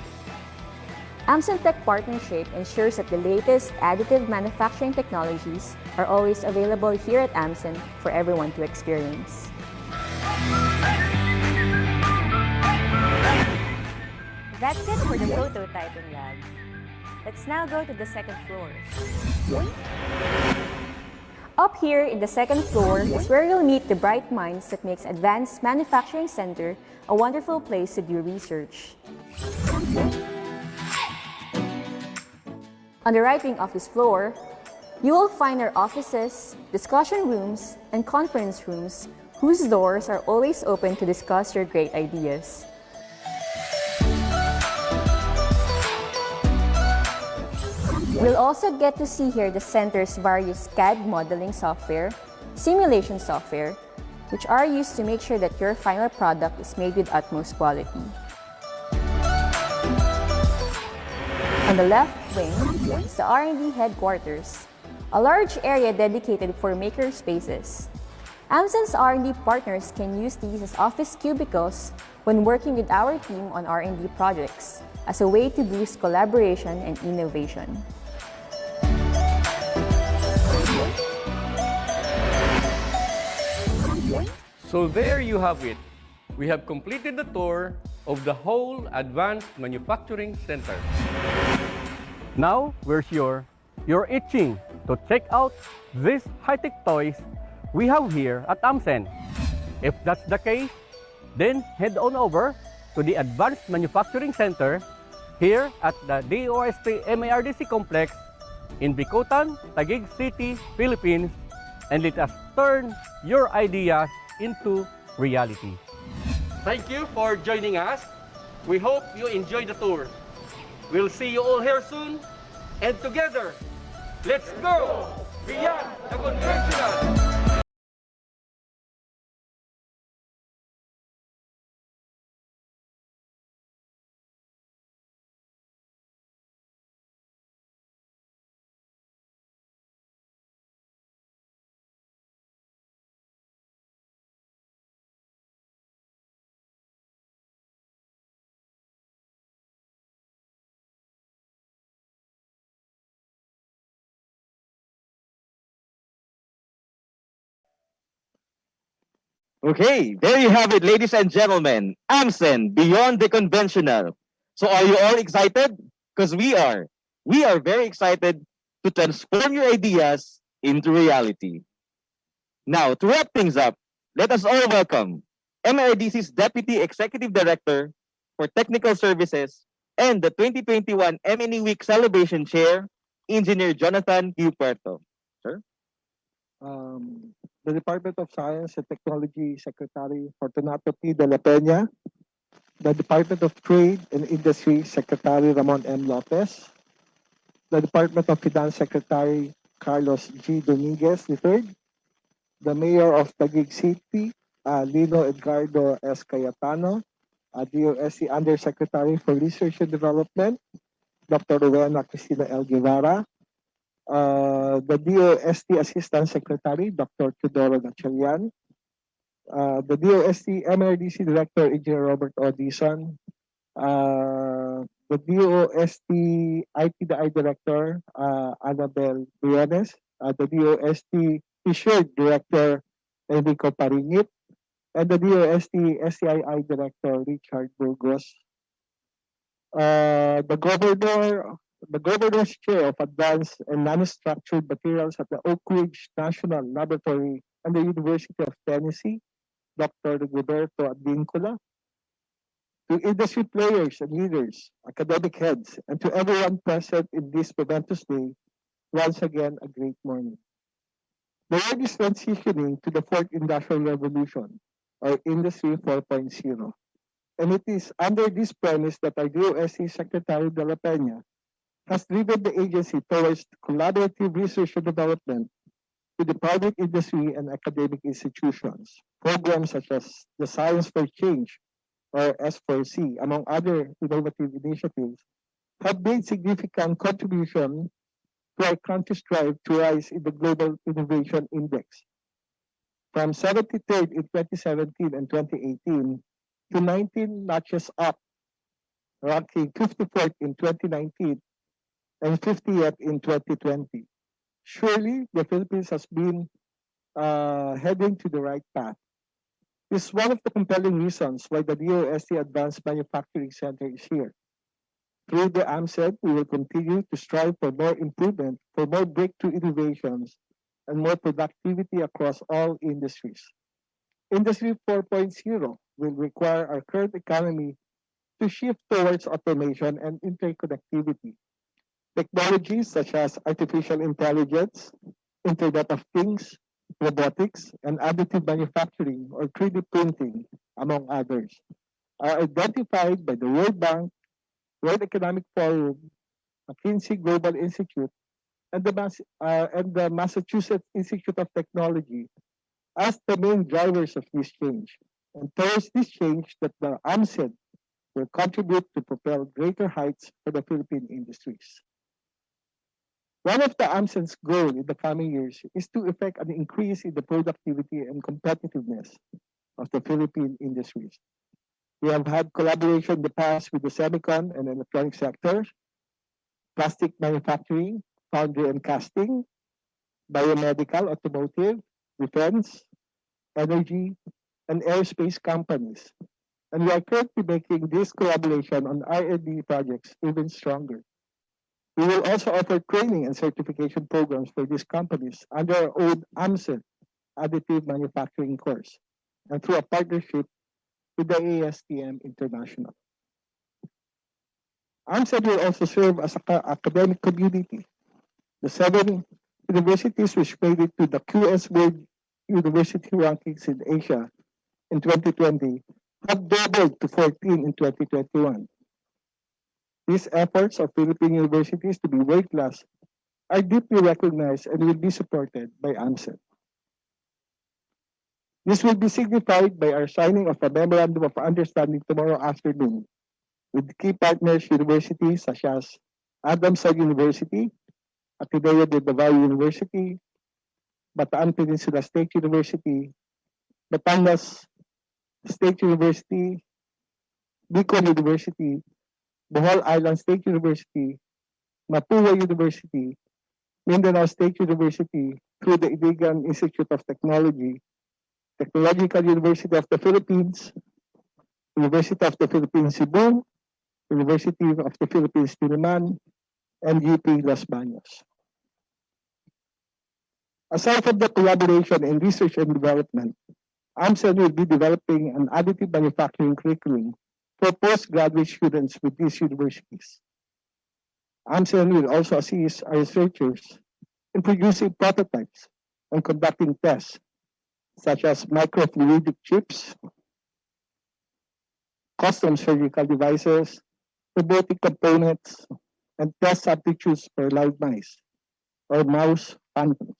AMCen Tech partnership ensures that the latest additive manufacturing technologies are always available here at AMCen for everyone to experience. That's it for the prototyping lab. Let's now go to the second floor. Up here in the second floor is where you'll meet the bright minds that makes Advanced Manufacturing Center a wonderful place to do research. On the right wing of this floor, you will find our offices, discussion rooms, and conference rooms whose doors are always open to discuss your great ideas. You'll also get to see here the center's various CAD modeling software, simulation software, which are used to make sure that your final product is made with utmost quality. On the left wing is the R&D headquarters, a large area dedicated for maker spaces. AMCen's R&D partners can use these as office cubicles when working with our team on R&D projects as a way to boost collaboration and innovation. So there you have it. We have completed the tour of the whole Advanced Manufacturing Center. Now we're sure you're itching to check out these high-tech toys we have here at AMCen. If that's the case, then head on over to the Advanced Manufacturing Center here at the DOST-MIRDC complex in Bicutan, Taguig City, Philippines, and let us turn your ideas into reality. Thank you for joining us. We hope you enjoyed the tour. We'll see you all here soon, and together, let's go beyond the conventional. Okay, there you have it, ladies and gentlemen. AMCen, beyond the conventional. So are you all excited? Because we are. We are very excited to transform your ideas into reality. Now, to wrap things up, let us all welcome MIRDC's Deputy Executive Director for Technical Services and the 2021 M&E Week Celebration Chair, Engineer Jonathan Q. Puerto. Sir? The Department of Science and Technology Secretary Fortunato T. Dela Peña, the Department of Trade and Industry Secretary Ramon M. Lopez, the Department of Finance Secretary Carlos G. Dominguez III, the Mayor of Taguig City, Lino Edgardo S. Cayetano, DOST Undersecretary for Research and Development, Dr. Rowena Cristina L. Guevara, the DOST Assistant Secretary, Dr. Teodoro Gatchalian, the DOST MIRDC Director, Engineer Robert O. Dizon, the DOST ITDI Director, Annabel Briones, the DOST Issued Director, Enrico Parinit, and the DOST SCII Director, Richard Burgos. The Governor's Chair of Advanced and Nanostructured Materials at the Oak Ridge National Laboratory and the University of Tennessee, Dr. Roberto Advincula, to industry players and leaders, academic heads, and to everyone present in this momentous day, once again, a great morning. The world is transitioning to the fourth industrial revolution, or Industry 4.0. And it is under this premise that our DOST Secretary Dela Peña has driven the agency towards collaborative research and development with the private industry and academic institutions. Programs such as the Science for Change, or S4C, among other innovative initiatives, have made significant contribution to our country's drive to rise in the Global Innovation Index. From 73rd in 2017 and 2018 to 19 notches up ranking 54th in 2019 and 50th in 2020. Surely, the Philippines has been heading to the right path. This is one of the compelling reasons why the DOST Advanced Manufacturing Center is here. Through the AMCen, we will continue to strive for more improvement, for more breakthrough innovations, and more productivity across all industries. Industry 4.0 will require our current economy to shift towards automation and interconnectivity. Technologies such as artificial intelligence, Internet of Things, robotics, and additive manufacturing or 3D printing, among others, are identified by the World Bank, World Economic Forum, McKinsey Global Institute, and the Massachusetts Institute of Technology as the main drivers of this change. And towards this change that the AMCen will contribute to propel greater heights for the Philippine industries. One of the AMCen's goals in the coming years is to effect an increase in the productivity and competitiveness of the Philippine industries. We have had collaboration in the past with the semicon and electronic sectors, plastic manufacturing, foundry and casting, biomedical, automotive, defense, energy, and aerospace companies. And we are currently making this collaboration on R&D projects even stronger. We will also offer training and certification programs for these companies under our own AMCen Additive Manufacturing course and through a partnership with the ASTM International. AMCen will also serve as an academic community. The 7 universities which made it to the QS World University Rankings in Asia in 2020 have doubled to 14 in 2021. These efforts of Philippine universities to be world-class are deeply recognized and will be supported by AMCen. This will be signified by our signing of a Memorandum of Understanding tomorrow afternoon with key partners universities such as Adamson University, Ateneo de Davao University, Bataan Peninsula State University, Batangas State University, Bicol University, Bohol Island State University, Mapua University, Mindanao State University through the Iligan Institute of Technology, Technological University of the Philippines, University of the Philippines Cebu, University of the Philippines Diliman, and UP Los Baños. Aside from the collaboration in research and development, AMCen will be developing an additive manufacturing curriculum for postgraduate students with these universities. AMCen will also assist our researchers in producing prototypes and conducting tests, such as microfluidic chips, custom surgical devices, robotic components, and test substitutes for live mice or mouse phantoms.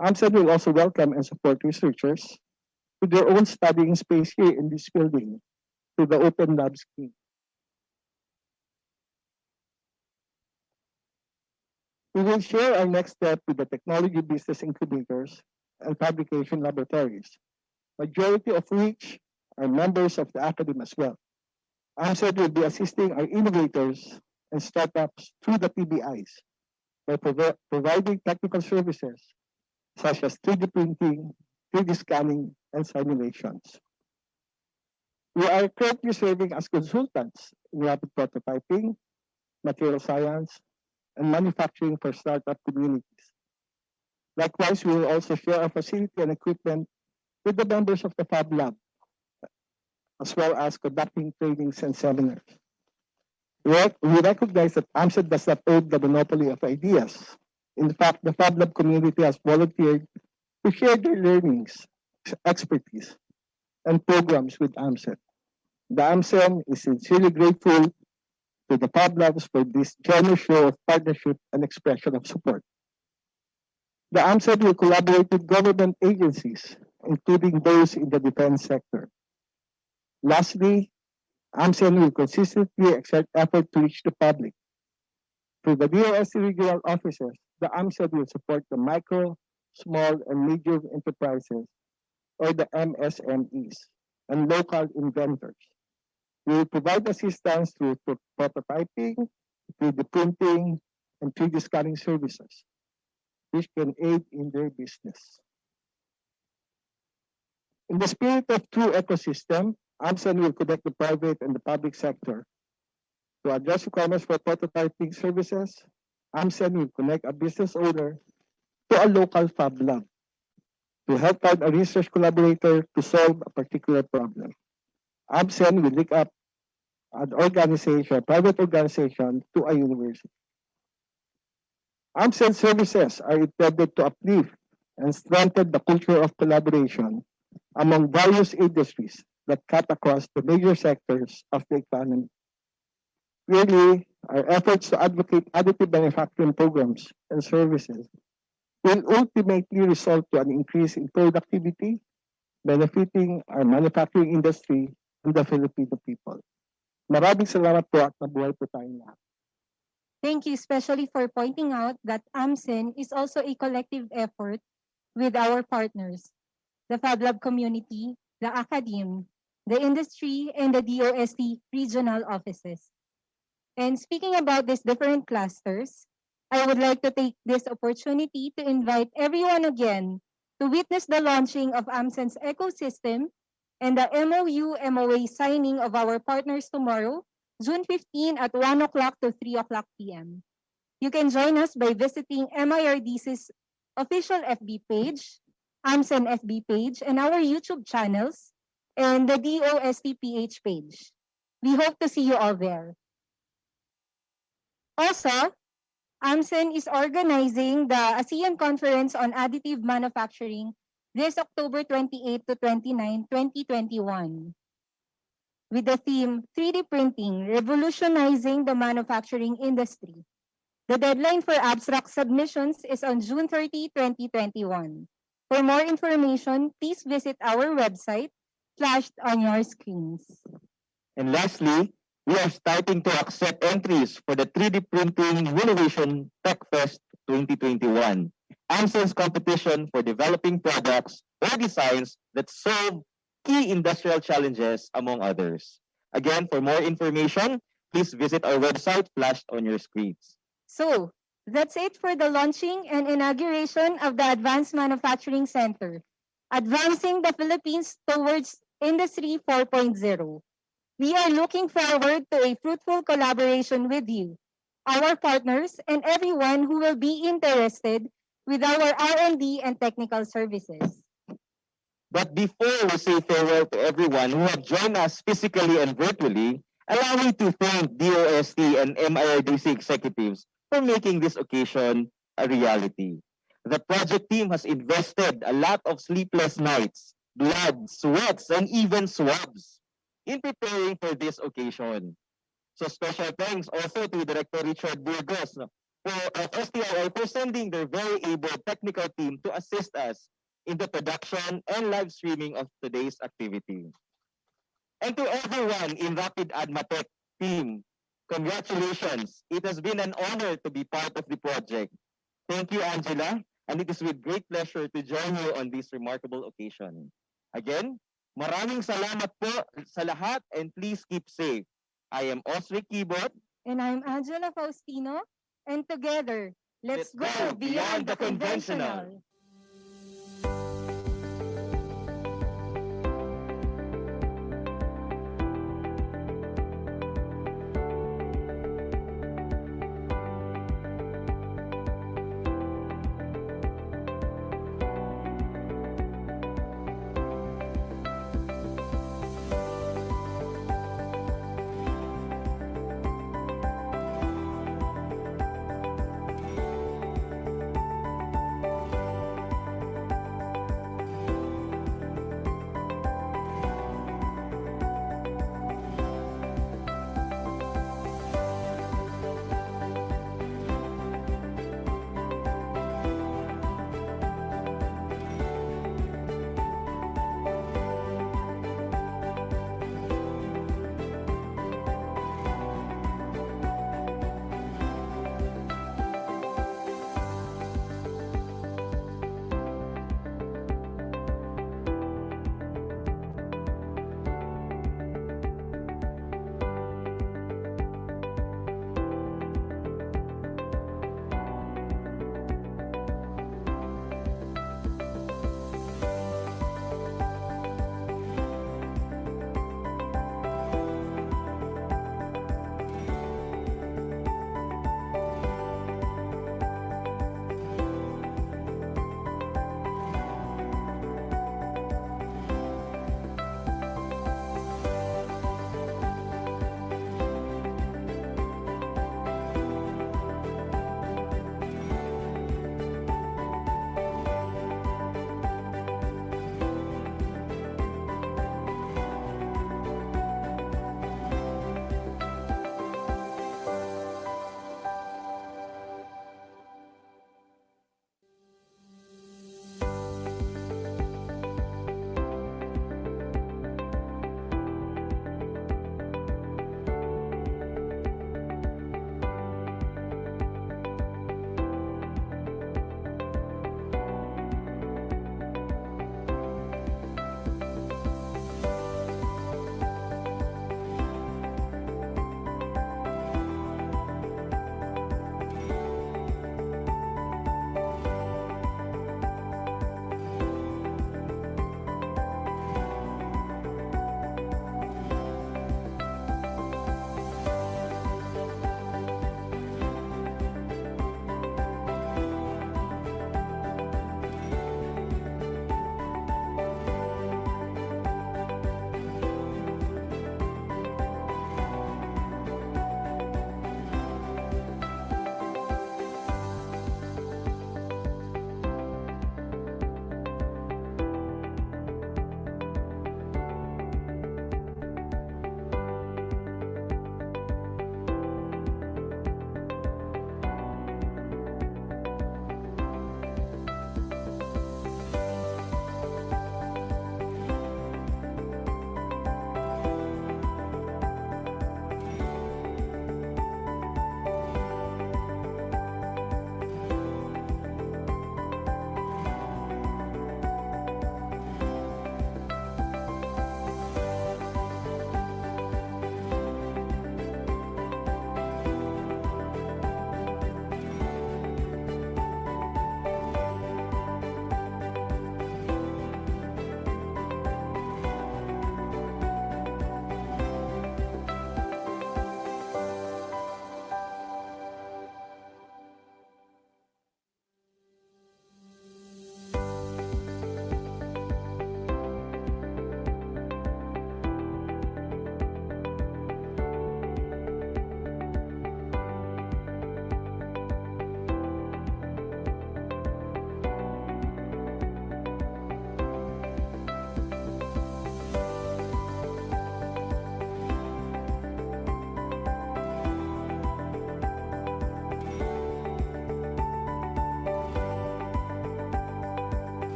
AMCen will also welcome and support researchers with their own studying space here in this building through the Open Lab scheme. We will share our next step with the technology business incubators and fabrication laboratories, majority of which are members of the academy as well. AMCen will be assisting our innovators and startups through the PBIs by providing technical services such as 3D printing, 3D scanning, and simulations. We are currently serving as consultants in rapid prototyping, material science, and manufacturing for startup communities. Likewise, we will also share our facility and equipment with the members of the Fab Lab, as well as conducting trainings and seminars. We recognize that AMCen does not own the monopoly of ideas. In fact, the Fab Lab community has volunteered to share their learnings, expertise, and programs with AMCen. The AMCen is sincerely grateful to the Fab Labs for this generous show of partnership and expression of support. The AMCen will collaborate with government agencies, including those in the defense sector. Lastly, AMCen will consistently exert effort to reach the public. Through the DOST regional offices, the AMCen will support the micro, small, and medium enterprises, or the MSMEs, and local inventors. We will provide assistance through prototyping, 3D printing, and 3D scanning services, which can aid in their business. In the spirit of true ecosystem, AMCen will connect the private and the public sector. To address requirements for prototyping services, AMCen will connect a business owner to a local fab lab to help find a research collaborator to solve a particular problem. AMCen will link up an organization, a private organization, to a university. AMCen services are intended to uplift and strengthen the culture of collaboration among various industries that cut across the major sectors of the economy. Clearly, our efforts to advocate additive manufacturing programs and services will ultimately result to an increase in productivity, benefiting our manufacturing industry and the Filipino people. Maraming salamat po at mabuhay po tayong lahat. Thank you, especially for pointing out that AMCen is also a collective effort with our partners, the Fab Lab community, the academe, the industry, and the DOST regional offices. And speaking about these different clusters, I would like to take this opportunity to invite everyone again to witness the launching of AMCen's ecosystem and the MOU-MOA signing of our partners tomorrow, June 15 at 1 o'clock to 3 o'clock p.m. You can join us by visiting MIRDC's official FB page, AMCen FB page, and our YouTube channels, and the DOST-PH page. We hope to see you all there. Also, AMCen is organizing the ASEAN Conference on Additive Manufacturing this October 28 to 29, 2021, with the theme 3D Printing, Revolutionizing the Manufacturing Industry. The deadline for abstract submissions is on June 30, 2021. For more information, please visit our website, flashed on your screens. And lastly, we are starting to accept entries for the 3D Printing Innovation Tech Fest 2021, AMCen's competition for developing products or designs that solve key industrial challenges, among others. Again, for more information, please visit our website flashed on your screens. So, that's it for the launching and inauguration of the Advanced Manufacturing Center, advancing the Philippines towards Industry 4.0. We are looking forward to a fruitful collaboration with you, our partners, and everyone who will be interested with our R&D and technical services. But before we say farewell to everyone who have joined us physically and virtually, allow me to thank DOST and MIRDC executives for making this occasion a reality. The project team has invested a lot of sleepless nights, blood, sweats, and even swabs in preparing for this occasion. So special thanks also to Director Richard Burgos of STII for sending their very able technical team to assist us in the production and live streaming of today's activity. And to everyone in Rapid Admatech team, congratulations. It has been an honor to be part of the project. Thank you, Angela, and it is with great pleasure to join you on this remarkable occasion. Again, maraming salamat po sa lahat and please keep safe. I am Osric Kibot. And I'm Angela Faustino. And together, let's go beyond the conventional.